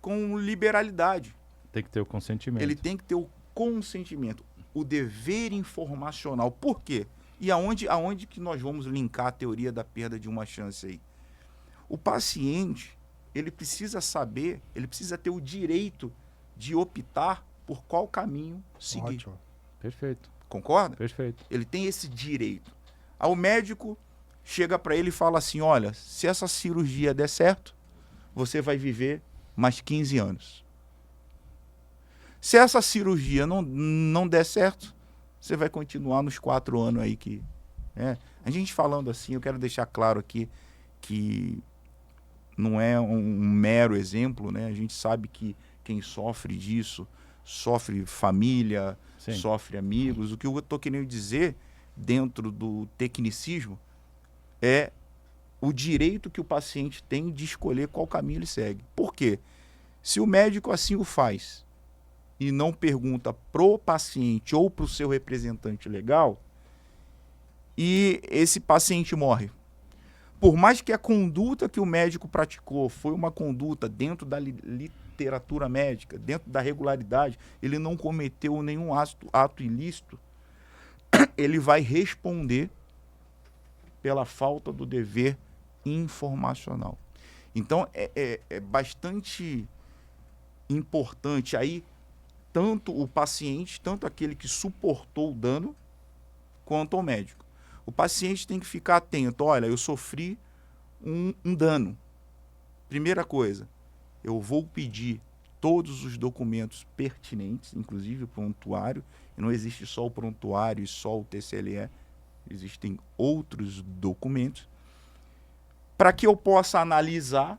com liberalidade. Tem que ter o consentimento. Ele tem que ter o consentimento, o dever informacional. Por quê? E aonde que nós vamos linkar a teoria da perda de uma chance aí? O paciente, ele precisa saber, ele precisa ter o direito de optar por qual caminho seguir. Ótimo. Perfeito, Concorda? perfeito. Ele tem esse direito. Aí o médico chega para ele e fala assim, olha, se essa cirurgia der certo, você vai viver mais 15 anos. Se essa cirurgia não der certo, você vai continuar nos 4 anos aí que... A gente falando assim, eu quero deixar claro aqui que não é um mero exemplo, né? A gente sabe que quem sofre disso, sofre família, Sim. sofre amigos. O que eu estou querendo dizer, dentro do tecnicismo, é o direito que o paciente tem de escolher qual caminho ele segue. Por quê? Se o médico assim o faz e não pergunta pro paciente ou pro seu representante legal, e esse paciente morre, por mais que a conduta que o médico praticou foi uma conduta dentro da literatura médica, dentro da regularidade, ele não cometeu nenhum ato ilícito, ele vai responder pela falta do dever informacional. Então, é bastante importante aí, tanto o paciente, tanto aquele que suportou o dano, quanto o médico. O paciente tem que ficar atento. Olha, eu sofri um dano. Primeira coisa, eu vou pedir todos os documentos pertinentes, inclusive o prontuário. E não existe só o prontuário e só o TCLE. Existem outros documentos. Para que eu possa analisar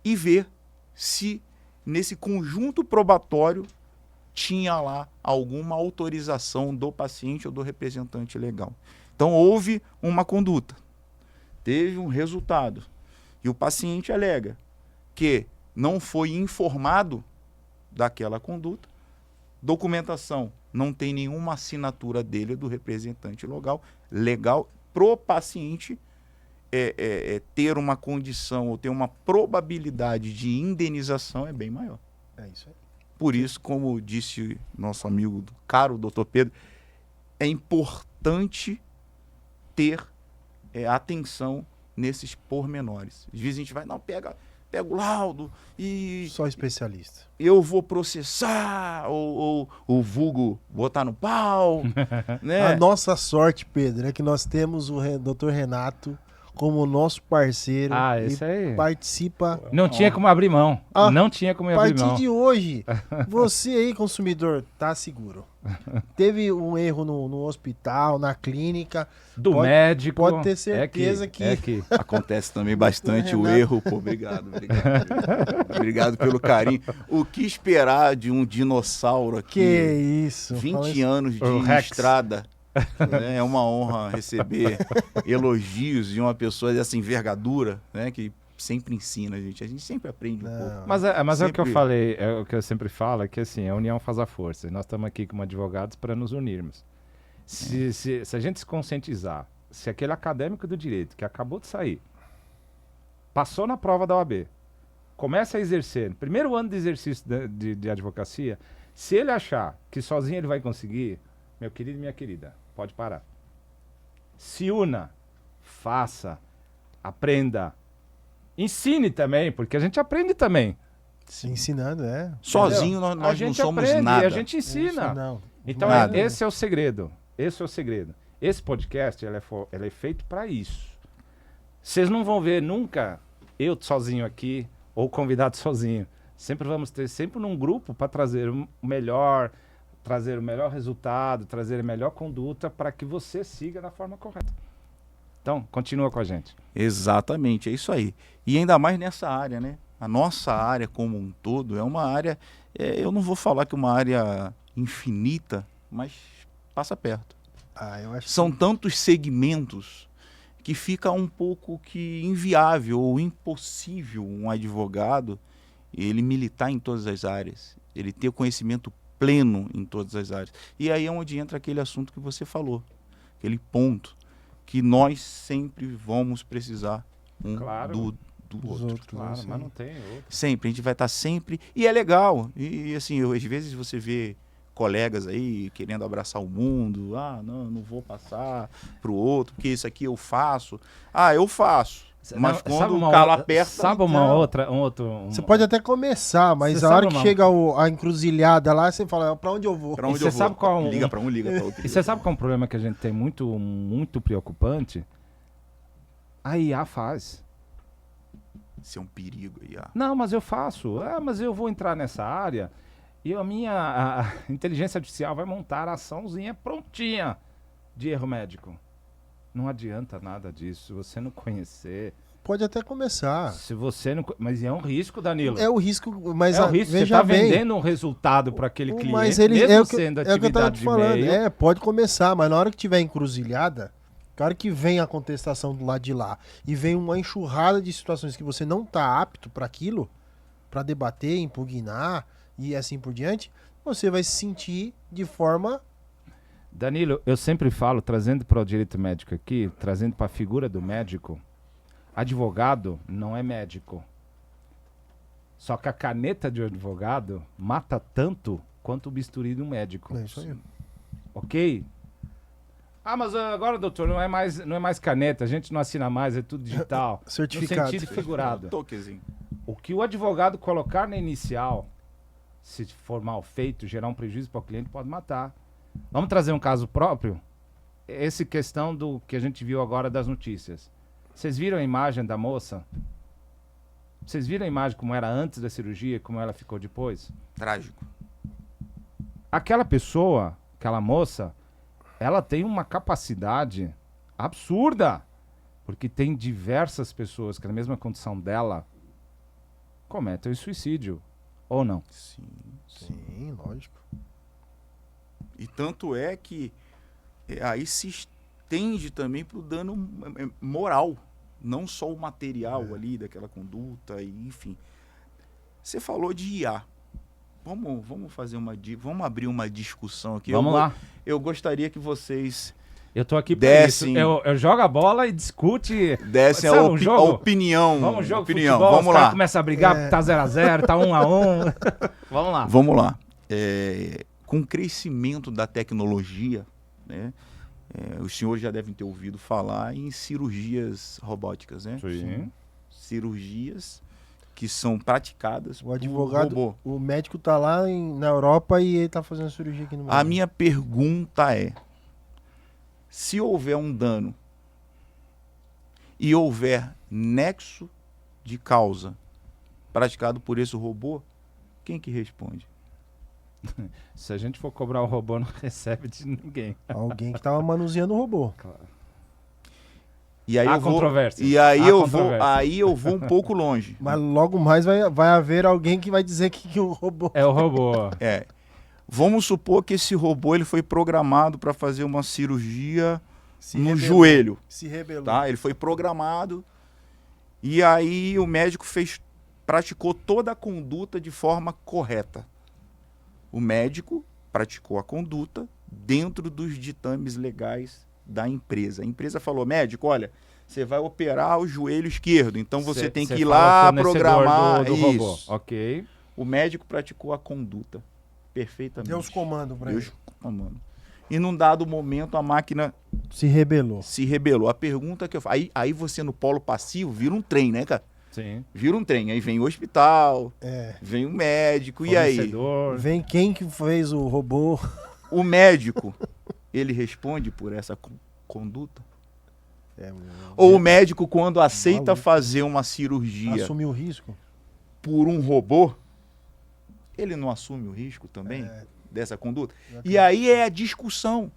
e ver se nesse conjunto probatório tinha lá alguma autorização do paciente ou do representante legal. Então, houve uma conduta, teve um resultado, e o paciente alega que não foi informado daquela conduta, documentação, não tem nenhuma assinatura dele, do representante legal pro paciente ter uma condição ou ter uma probabilidade de indenização é bem maior. É isso aí. Por isso, como disse nosso amigo caro Dr. Pedro, é importante ter atenção nesses pormenores. Às vezes a gente vai, não, pega o laudo e... Só especialista. Eu vou processar, ou o vulgo botar no pau, né? A nossa sorte, Pedro, é que nós temos o Dr. Renato como nosso parceiro. Ah, e esse aí. participa. Não tinha como abrir mão. Ah, Não tinha como A abrir partir mão. de hoje, você aí, consumidor, tá seguro. Teve um erro no hospital, na clínica. Do pode- médico. pode ter certeza que- É que... Acontece também bastante o Renato. erro. Pô, obrigado. Obrigado pelo carinho. O que esperar de um dinossauro aqui? Que isso. 20 anos de O Rex. estrada. Né? É uma honra receber elogios de uma pessoa dessa envergadura, né? Que sempre ensina a gente sempre aprende um pouco. Mas é o que eu Sempre. falei, é o que eu sempre falo, é que assim, a união faz a força. E nós estamos aqui como advogados para nos unirmos. Se a gente se conscientizar, se aquele acadêmico do direito que acabou de sair, passou na prova da OAB, começa a exercer, primeiro ano de exercício de advocacia, se ele achar que sozinho ele vai conseguir, meu querido e minha querida, pode parar. Se una, faça, aprenda, ensine também, porque a gente aprende também. Se ensinando, é. Sozinho Entendeu? nós a gente não somos aprende nada. e a gente ensina. Isso não. Então, Nada. esse é o segredo. Esse é o segredo. Esse podcast, ele é feito para isso. Vocês não vão ver nunca eu sozinho aqui ou convidado sozinho. Sempre vamos ter sempre num grupo para trazer o melhor resultado, trazer a melhor conduta para que você siga da forma correta. Então, continua com a gente. Exatamente, é isso aí. E ainda mais nessa área, né? A nossa área como um todo é uma área, eu não vou falar que é uma área infinita, mas passa perto. Eu acho São tantos segmentos que fica um pouco que inviável ou impossível um advogado ele militar em todas as áreas, ele ter conhecimento pleno em todas as áreas. E aí é onde entra aquele assunto que você falou, aquele ponto que nós sempre vamos precisar Claro. do Dos outro. outros. Claro, Sim. mas não tem outro. Sempre, a gente vai estar sempre... E é legal. E assim, às vezes você vê colegas aí querendo abraçar o mundo. Não vou passar pro outro, porque isso aqui eu faço. Eu faço. Mas quando o calo aperta... Sabe uma então, outra... Você pode até começar, mas Você a hora sabe que uma- chega a encruzilhada lá, você fala, pra onde eu vou? Pra onde você eu vou? sabe qual é um- Liga pra um, liga pra outro. E você sabe qual é um problema que a gente tem muito preocupante? A IA faz. Isso é um perigo aí, ó. Não, mas eu faço. Mas eu vou entrar nessa área e a minha a inteligência artificial vai montar a açãozinha prontinha de erro médico. Não adianta nada disso. Se você não conhecer, Pode até começar. se você não... Mas é um risco, Danilo. É o risco, mas É o risco. Você veja está bem. vendendo um resultado para aquele cliente, Mas ele, mesmo é o que, sendo é o que eu tava atividade te de falando. e-mail. Pode começar, mas na hora que tiver encruzilhada, na hora que vem a contestação do lado de lá e vem uma enxurrada de situações que você não tá apto para aquilo, para debater, impugnar e assim por diante, você vai se sentir de forma... Danilo, eu sempre falo, trazendo para o direito médico aqui, trazendo para a figura do médico, advogado não é médico. Só que a caneta de advogado mata tanto quanto o bisturi do médico. É isso aí. Ok? Mas agora, doutor, não é mais caneta, a gente não assina mais, é tudo digital. Certificado. No sentido figurado. Toquezinho. O que o advogado colocar na inicial, se for mal feito, gerar um prejuízo para o cliente, pode matar. Vamos trazer um caso próprio? Essa questão do que a gente viu agora das notícias. Vocês viram a imagem da moça? Vocês viram a imagem como era antes da cirurgia e como ela ficou depois? Trágico. Aquela pessoa, aquela moça, ela tem uma capacidade absurda. Porque tem diversas pessoas que na mesma condição dela cometem suicídio. Ou não? Sim. Sim, lógico. E tanto é que aí se estende também para o dano moral, não só o material ali daquela conduta, e, enfim. Você falou de IA. Vamos fazer vamos abrir uma discussão aqui. Vamos lá. Eu gostaria que vocês Eu tô aqui pra Dessem. isso. Eu jogo a bola e discute. dessem Sabe a, um jogo? a opinião. Vamos jogo de opinião. futebol, Vamos os caras lá. começam a brigar porque tá 0x0, tá 1x1. Vamos lá. Vamos lá. Com o crescimento da tecnologia, né, os senhores já devem ter ouvido falar em cirurgias robóticas, né? Sim. Cirurgias que são praticadas O advogado, por robô. o médico tá lá na Europa e ele tá fazendo cirurgia aqui no Brasil. A minha pergunta é, se houver um dano e houver nexo de causa praticado por esse robô, quem que responde? Se a gente for cobrar o robô, não recebe de ninguém. Alguém que tava manuseando o robô. E aí Há eu vou, controvérsias. e aí Há eu controvérsias. aí eu vou um pouco longe. Mas logo mais vai haver alguém que vai dizer que o robô... É o robô. Vamos supor que esse robô ele foi programado para fazer uma cirurgia no rebelou. joelho, Se rebelou. tá? Ele foi programado e aí o médico praticou toda a conduta de forma correta. O médico praticou a conduta dentro dos ditames legais da empresa. A empresa falou, médico, olha, você vai operar o joelho esquerdo, então você tem que ir lá programar do robô. isso. Ok. O médico praticou a conduta perfeitamente. Deu os comandos pra ele. Deus comando. E num dado momento a máquina Se rebelou. se rebelou. A pergunta que eu faço, aí você no polo passivo vira um trem, né, cara? Sim. Vira um trem. Aí vem o hospital, vem o médico, e aí? Fornecedor. Vem quem que fez o robô. O médico, ele responde por essa conduta? Ou o médico, quando aceita Maluco. fazer uma cirurgia Assumir o risco. por um robô, ele não assume o risco também dessa conduta? E aí é a discussão.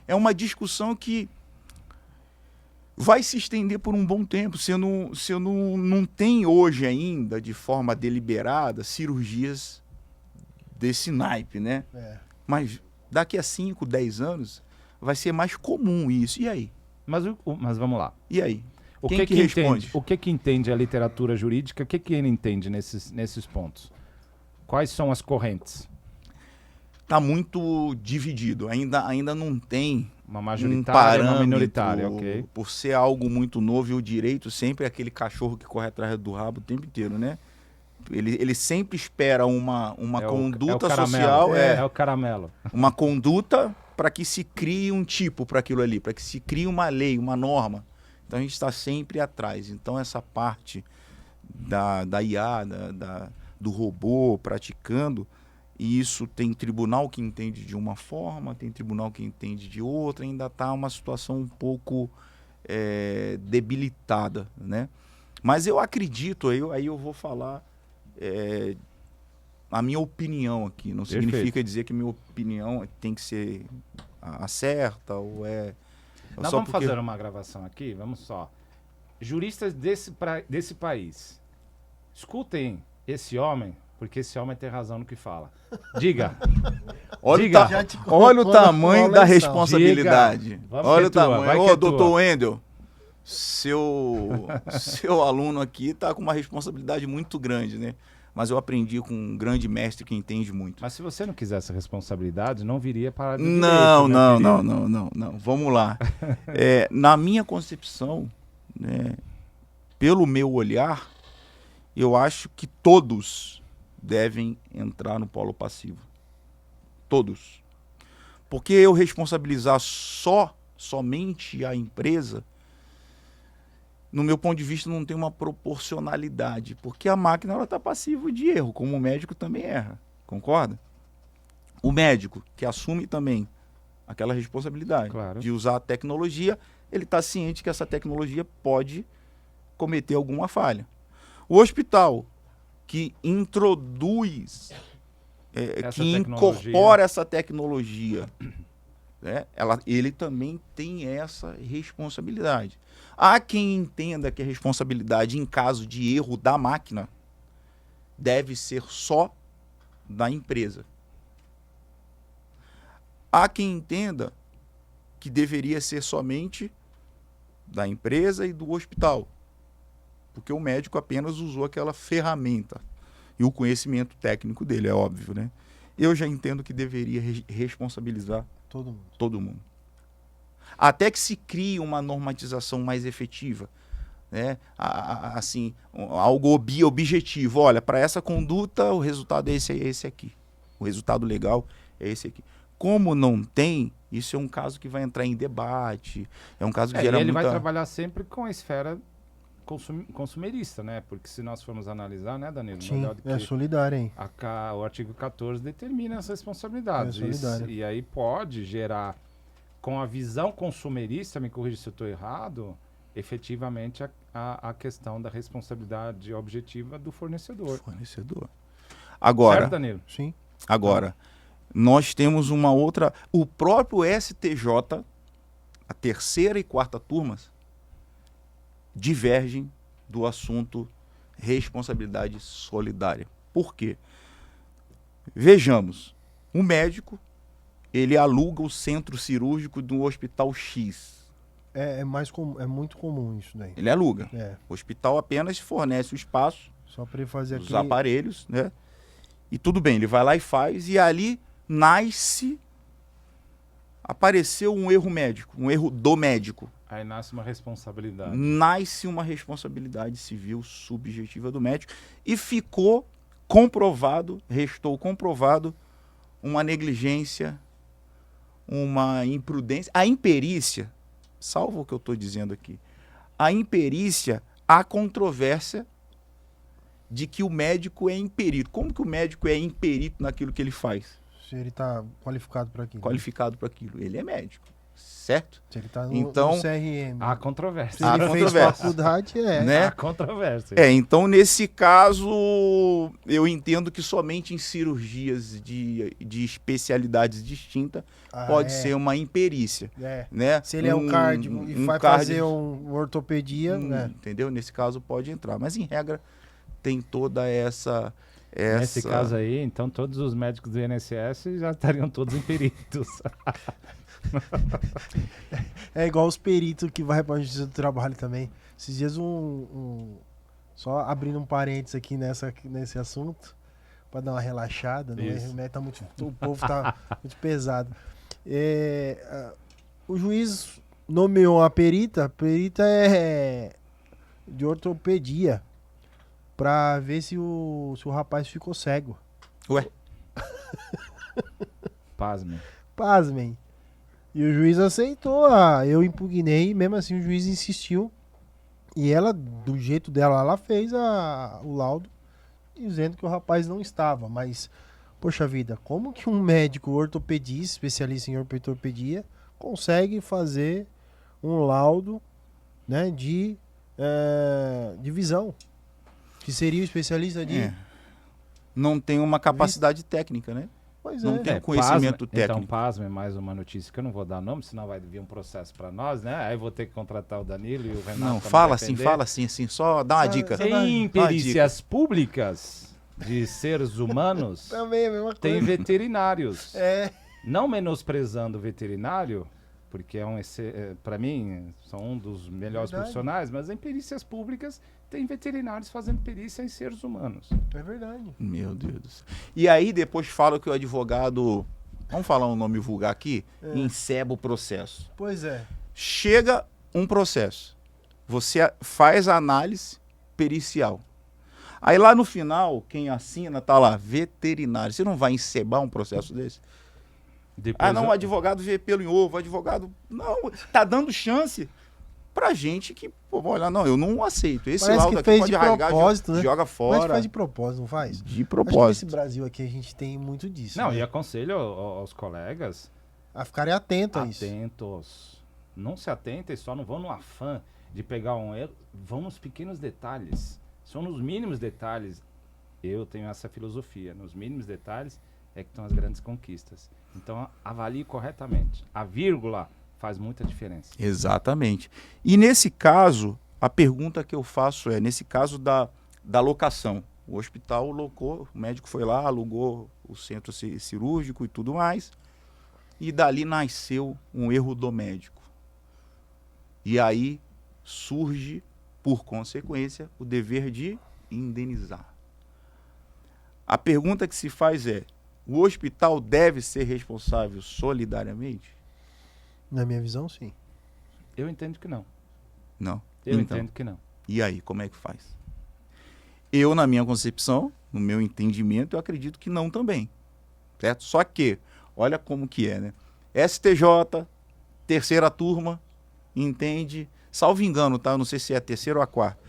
É uma discussão que vai se estender por um bom tempo. Você não tem hoje ainda, de forma deliberada, cirurgias desse naipe, né? Mas daqui a 5, 10 anos, vai ser mais comum isso. E aí? Mas vamos lá. E aí? O Quem que responde? O que entende a literatura jurídica? O que ele entende nesses pontos? Quais são as correntes? Está muito dividido. Ainda não tem Uma um majoritária e uma parâmetro, minoritária, ok. por ser algo muito novo, e o direito sempre é aquele cachorro que corre atrás do rabo o tempo inteiro, né? Ele sempre espera uma conduta social, É o caramelo. uma conduta para que se crie um tipo para aquilo ali, para que se crie uma lei, uma norma. Então a gente está sempre atrás. Então essa parte da IA, do robô praticando, e isso tem tribunal que entende de uma forma, tem tribunal que entende de outra, ainda está uma situação um pouco debilitada, né? Mas eu acredito, aí eu vou falar a minha opinião aqui, não Perfeito. significa dizer que minha opinião tem que ser a certa ou Nós só vamos fazer uma gravação aqui, vamos só. Juristas desse país, escutem esse homem, porque esse homem tem razão no que fala. Diga. Olha, Diga. olha o tamanho da eleição. responsabilidade. Diga. Vamos Olha que é o tua, tamanho. vai que Ô, é doutor tua. Wendel, seu aluno aqui está com uma responsabilidade muito grande, né? Mas eu aprendi com um grande mestre que entende muito. Mas se você não quisesse essa responsabilidade, não viria para do Não, direito, meu não. querido. Vamos lá. Na minha concepção, né, pelo meu olhar, eu acho que todos devem entrar no polo passivo. Todos. Porque eu responsabilizar somente a empresa, no meu ponto de vista, não tem uma proporcionalidade. Porque a máquina está passiva de erro, como o médico também erra. Concorda? O médico, que assume também aquela responsabilidade Claro. de usar a tecnologia, ele está ciente que essa tecnologia pode cometer alguma falha. O hospital, que introduz, que incorpora essa tecnologia, né, ele também tem essa responsabilidade. Há quem entenda que a responsabilidade em caso de erro da máquina deve ser só da empresa. Há quem entenda que deveria ser somente da empresa e do hospital, porque o médico apenas usou aquela ferramenta e o conhecimento técnico dele, é óbvio, né? Eu já entendo que deveria responsabilizar todo mundo. Até que se crie uma normatização mais efetiva, né? Assim, algo objetivo. Olha, para essa conduta o resultado é esse aqui. O resultado legal é esse aqui. Como não tem, isso é um caso que vai entrar em debate, é um caso que gera ele muita... vai trabalhar sempre com a esfera consumerista, né? Porque se nós formos analisar, né, Danilo? Sim, solidário, hein? O artigo 14 determina as responsabilidades. E aí pode gerar, com a visão consumerista, me corrija se eu estou errado, efetivamente a questão da responsabilidade objetiva do fornecedor. Agora, certo, Danilo? Sim. Agora, nós temos uma outra... O próprio STJ, a terceira e quarta turmas, divergem do assunto responsabilidade solidária. Por quê? Vejamos, um médico, ele aluga o centro cirúrgico do hospital X. É muito comum isso daí. Ele aluga. É. O hospital apenas fornece o espaço, só para ele fazer os aparelhos, né? E tudo bem, ele vai lá e faz, e ali apareceu um erro médico, um erro do médico. Aí nasce uma responsabilidade. Nasce uma responsabilidade civil subjetiva do médico e ficou restou comprovado uma negligência, uma imprudência. A imperícia, salvo o que eu estou dizendo aqui, a imperícia, há controvérsia de que o médico é imperito. Como que o médico é imperito naquilo que ele faz? Se ele está qualificado para aquilo. Qualificado para aquilo. Ele é médico, certo? Se ele está no CRM. Há controvérsia. Se ele fez faculdade, né? Há controvérsia. Então, nesse caso, eu entendo que somente em cirurgias de especialidades distintas pode ser uma imperícia. Né? Se ele é um cardio e vai fazer uma ortopedia, entendeu? Nesse caso pode entrar. Mas, em regra, tem toda essa... Nesse caso aí, então, todos os médicos do INSS já estariam todos imperitos. É igual os peritos que vai para a Justiça do Trabalho também. Esses dias só abrindo um parênteses aqui nesse assunto, para dar uma relaxada, né? O povo tá muito pesado. O juiz nomeou a perita é de ortopedia, para ver se o rapaz ficou cego. Ué? Pasmem. E o juiz aceitou, eu impugnei, e mesmo assim o juiz insistiu E ela, do jeito dela, ela fez o laudo dizendo que o rapaz não estava. Mas, poxa vida, como que um médico ortopedista, especialista em ortopedia, consegue fazer um laudo, né, de visão? Que seria o especialista de... Não tem uma capacidade técnica, né? Pois Não é. tem conhecimento Então, técnico. pasme, mais uma notícia que eu não vou dar nome, senão vai vir um processo para nós, né? Aí vou ter que contratar o Danilo e o Renato. Não, pra fala me assim, só dá uma dica. Em perícias públicas de seres humanos, Também é a mesma tem coisa. veterinários. É. Não menosprezando o veterinário, porque para mim, são um dos melhores Verdade. profissionais, mas em perícias públicas tem veterinários fazendo perícia em seres humanos. É verdade. Meu Deus do céu. E aí depois fala que o advogado, vamos falar um nome vulgar aqui, enceba o processo. Pois é. Chega um processo, você faz a análise pericial. Aí lá no final, quem assina tá lá, veterinário. Você não vai encebar um processo desse? Depois O advogado vê pelo em ovo, o advogado... Não, tá dando chance pra gente que, pô, olha, não, eu não aceito. Esse Parece laudo que aqui fez pode de rasgar, propósito, né? joga Mas fora. faz de propósito, não faz? De Acho que propósito. nesse Brasil aqui a gente tem muito disso. Não, né? e aconselho aos colegas A ficarem atentos a isso. atentos. Não se atentem, só não vão no afã de pegar um erro, vão nos pequenos detalhes. São nos mínimos detalhes. Eu tenho essa filosofia. Nos mínimos detalhes é que estão as grandes conquistas. Então, avalie corretamente. A vírgula faz muita diferença. Exatamente. E nesse caso, a pergunta que eu faço é, nesse caso da locação, o hospital locou, o médico foi lá, alugou o centro cirúrgico e tudo mais, e dali nasceu um erro do médico. E aí surge, por consequência, o dever de indenizar. A pergunta que se faz é, o hospital deve ser responsável solidariamente? Na minha visão, sim. Eu entendo que não. Não. Eu Então, entendo que não. e aí, como é que faz? Eu, na minha concepção, no meu entendimento, eu acredito que não também. Certo? Só que, olha como que é, né? STJ, terceira turma, entende, salvo engano, tá? Eu não sei se é a terceira ou a quarta.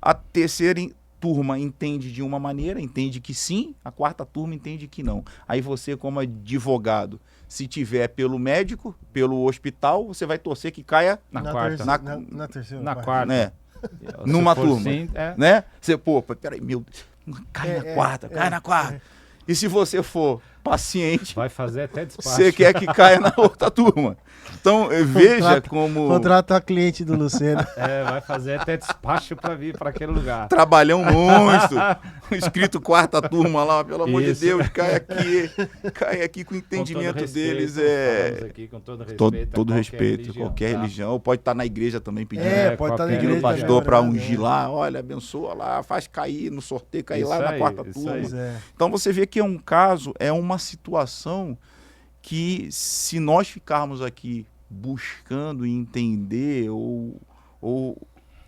A terceira turma entende de uma maneira, entende que sim, a quarta turma entende que não. Aí você, como advogado, se tiver pelo médico, pelo hospital, você vai torcer que caia, Na quarta. Na terceira. Na parte. quarta. né? Se Numa for turma. sim, Né? Você, pô, peraí, meu Deus, cai na quarta, cai na quarta. E se você for paciente, vai fazer até despacho. você quer que caia na outra turma. Então, veja como... Contrata a cliente do Luceno. Vai fazer até despacho para vir para aquele lugar. Trabalhão monstro, escrito quarta turma lá, pelo amor de Isso. Deus, cai aqui com o entendimento Com todo deles. respeito, falamos aqui, com todo respeito, Todo a respeito, qualquer tá? religião, pode estar na igreja também pedindo. Pode estar na qualquer igreja. Pedindo o também, pastor é para verdade, ungir lá, olha, abençoa lá, faz cair no sorteio, cair lá Isso na aí, quarta isso turma. aí. Pois é. Então você vê que é um caso, é uma situação que se nós ficarmos aqui buscando entender ou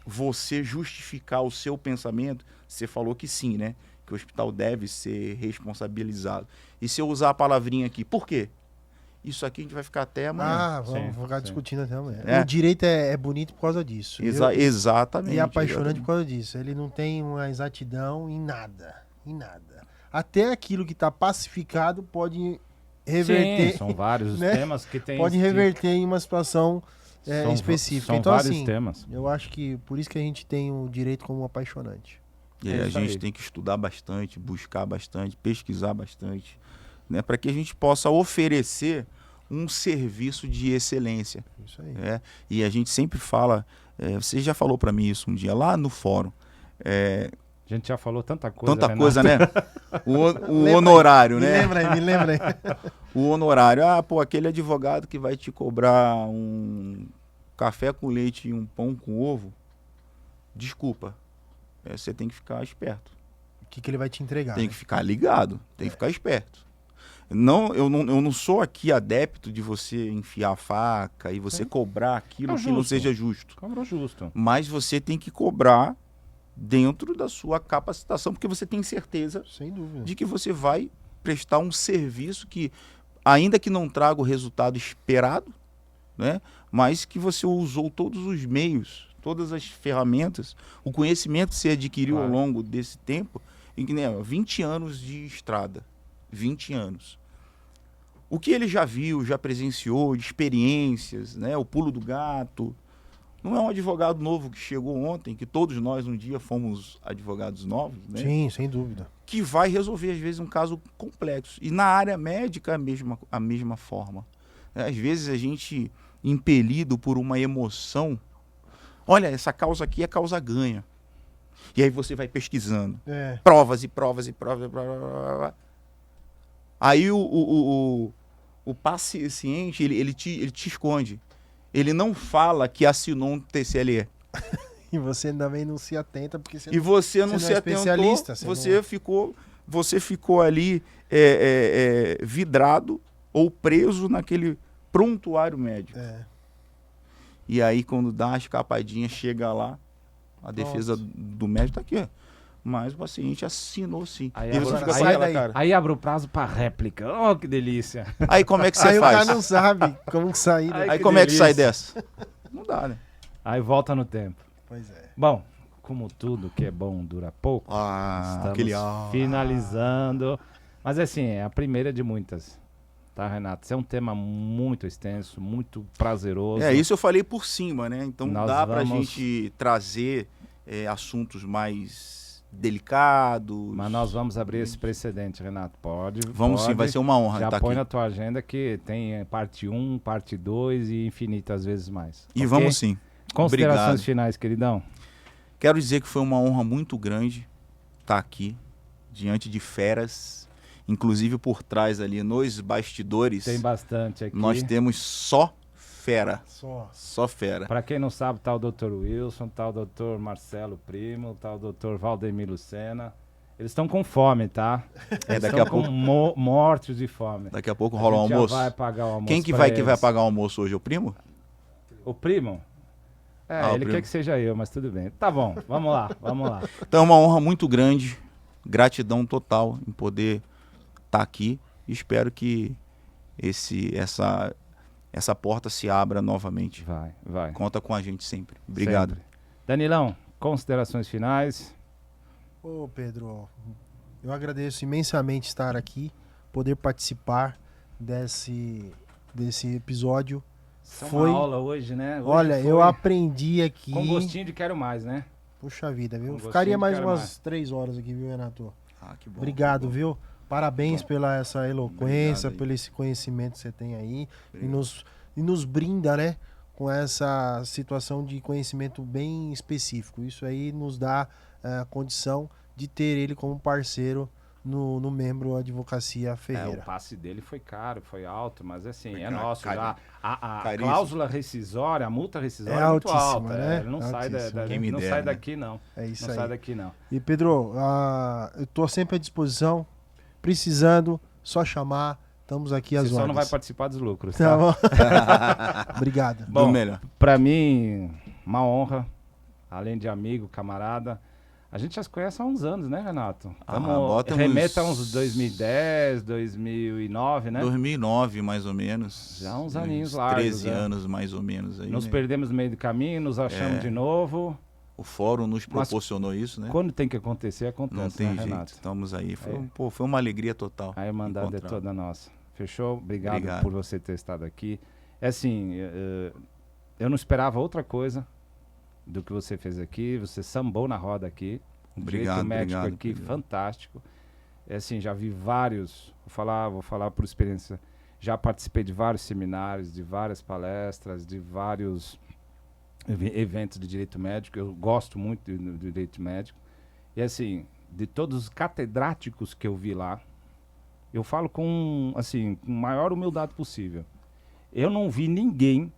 você justificar o seu pensamento, você falou que sim, né? Que o hospital deve ser responsabilizado. E se eu usar a palavrinha aqui, por quê? Isso aqui a gente vai ficar até amanhã. Vamos Sim, ficar sim. discutindo até amanhã. É. O direito é bonito por causa disso. Exatamente. E é apaixonante exatamente. por causa disso. Ele não tem uma exatidão em nada. Em nada. Até aquilo que está pacificado pode reverter. Sim, são vários os né? temas que tem. Pode reverter em uma situação são, específica. São Então, vários assim, temas. eu acho que por isso que a gente tem o direito como apaixonante. E É a isso gente aí. tem que estudar bastante, buscar bastante, pesquisar bastante, né, para que a gente possa oferecer um serviço de excelência. Isso aí. Né? E a gente sempre fala, você já falou para mim isso um dia lá no fórum, A gente já falou tanta coisa. tanta Renato. coisa, né? O Lembra honorário, Me né? lembra aí. O honorário. Aquele advogado que vai te cobrar um café com leite e um pão com ovo, desculpa, você tem que ficar esperto. O que ele vai te entregar? Tem né? que ficar ligado, tem que ficar esperto. Eu não sou aqui adepto de você enfiar a faca e você cobrar aquilo É que não justo. seja justo. Cobrou justo. Mas você tem que cobrar dentro da sua capacitação, porque você tem certeza Sem dúvida. de que você vai prestar um serviço que, ainda que não traga o resultado esperado, né, mas que você usou todos os meios, todas as ferramentas, o conhecimento que você adquiriu ao longo desse tempo, em que, né, 20 anos de estrada, 20 anos. O que ele já viu, já presenciou, de experiências, né, o pulo do gato. Não é um advogado novo que chegou ontem, que todos nós um dia fomos advogados novos, né? Sim, sem dúvida. Que vai resolver, às vezes, um caso complexo. E na área médica, a mesma forma. Às vezes a gente, impelido por uma emoção, olha, essa causa aqui é causa ganha. E aí você vai pesquisando. Provas e provas e provas. Blá, blá, blá, blá. Aí o paciente, ele te esconde. Ele não fala que assinou um TCLE. E você também não se atenta, porque você não se atentou, especialista. Você ficou ali vidrado ou preso naquele prontuário médico. E aí, quando dá uma escapadinha, chega lá, a defesa do médico tá aqui, ó. Mas o paciente assinou sim. Aí, aí abre o prazo para réplica. Oh, que delícia. Aí como é que você faz? Aí o cara não sabe como sair. Aí como é que sai dessa? Não dá, né? Aí volta no tempo. Pois é. Bom, como tudo que é bom dura pouco, estamos finalizando. Mas assim, é a primeira de muitas. Tá, Renato? Isso é um tema muito extenso, muito prazeroso. Isso eu falei por cima, né? Então dá pra vamos... gente trazer assuntos mais delicados. Mas nós vamos abrir esse precedente, Renato. Pode. Sim, vai ser uma honra. Já tá põe aqui na tua agenda que tem parte 1, parte 2 e infinitas vezes mais. E vamos sim. Considerações Obrigado. finais, queridão. Quero dizer que foi uma honra muito grande estar aqui, diante de feras, inclusive por trás ali, nos bastidores. Tem bastante aqui. Nós temos só fera. Só fera. Para quem não sabe, tá o Dr. Wilson, tá o Dr. Marcelo Primo, tá o Dr. Valdemir Lucena. Eles estão com fome, tá? Daqui a pouco mortos de fome. Daqui a pouco rola o almoço. Vai pagar o almoço. Quem que vai pagar o almoço hoje? O primo? O primo? Ele quer que seja eu, mas tudo bem. Tá bom, vamos lá. Então é uma honra muito grande, gratidão total em poder estar aqui. Espero que essa porta se abra novamente. Vai. Conta com a gente sempre. Obrigado. Sempre. Danilão, considerações finais? Ô, Pedro, eu agradeço imensamente estar aqui, poder participar desse episódio. Foi uma aula hoje, né? Eu aprendi aqui. Com gostinho de quero mais, né? Puxa vida, viu? Ficaria mais umas 3 horas aqui, viu, Renato? Que bom. Obrigado, viu? Parabéns pela essa eloquência, pelo esse conhecimento que você tem aí. E nos brinda, né? Com essa situação de conhecimento bem específico. Isso aí nos dá a condição de ter ele como parceiro no membro Advocacia Ferreira. O passe dele foi caro, foi alto, mas assim, foi nosso já. A caríssimo. cláusula rescisória, a multa rescisória é muito alta. Né? Ele não sai daqui, não. É isso não aí. Sai daqui, não. E Pedro, eu tô sempre à disposição. Precisando, só chamar. Estamos aqui às ordens. Você só não vai participar dos lucros, tá? Bom. Obrigado. Bom, pra mim, uma honra. Além de amigo, camarada. A gente já se conhece há uns anos, né, Renato? Remeta a uns 2010, 2009, né? 2009, mais ou menos. Já uns aninhos largos. 13 anos, mais ou menos. Aí, nos perdemos no meio do caminho, nos achamos de novo. O fórum nos proporcionou isso, né? Quando tem que acontecer, acontece, não tem jeito. Renato? Estamos aí. Foi uma alegria total. A Irmandade é toda nossa. Fechou? Obrigado por você ter estado aqui. É assim, eu não esperava outra coisa do que você fez aqui. Você sambou na roda aqui. Obrigado, médico aqui, Pedro. Fantástico. É assim, já vi vários, vou falar por experiência, já participei de vários seminários, de várias palestras, de vários eventos de direito médico. Eu gosto muito do direito médico. E assim, de todos os catedráticos que eu vi lá, eu falo com maior humildade possível. Eu não vi ninguém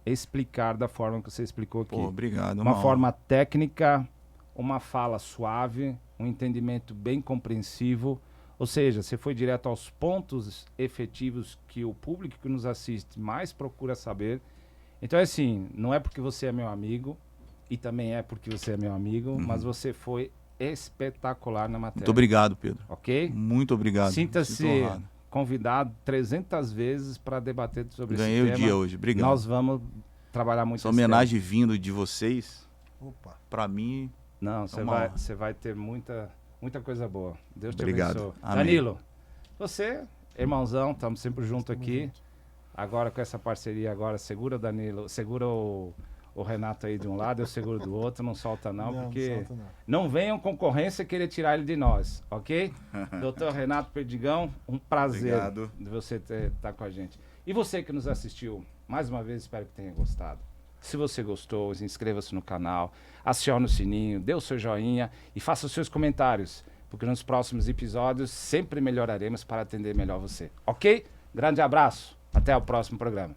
explicar da forma que você explicou aqui. Obrigado. Uma forma técnica, uma fala suave, um entendimento bem compreensivo. Ou seja, você foi direto aos pontos efetivos que o público que nos assiste mais procura saber. Então, assim, não é porque você é meu amigo, e também é porque você é meu amigo, mas você foi espetacular na matéria. Muito obrigado, Pedro. Ok? Muito obrigado. Sinta-se convidado 300 vezes para debater sobre esse tema. Ganhei o dia hoje. Obrigado. Nós vamos trabalhar muito. Essa homenagem vindo de vocês, Opa. pra mim... Não, uma honra. você vai ter muita coisa boa. Deus te Obrigado. abençoe. Amém. Danilo, você, irmãozão, estamos sempre junto Estamos aqui. juntos. Agora com essa parceria agora, segura o Danilo, segura o Renato aí de um lado, eu seguro do outro, não solta não, porque solta não. não venham concorrência querer tirar ele de nós, ok? Doutor Renato Perdigão, um prazer Obrigado. de você estar com a gente. E você que nos assistiu, mais uma vez espero que tenha gostado. Se você gostou, inscreva-se no canal, acione o sininho, dê o seu joinha e faça os seus comentários, porque nos próximos episódios sempre melhoraremos para atender melhor você, ok? Grande abraço, até o próximo programa.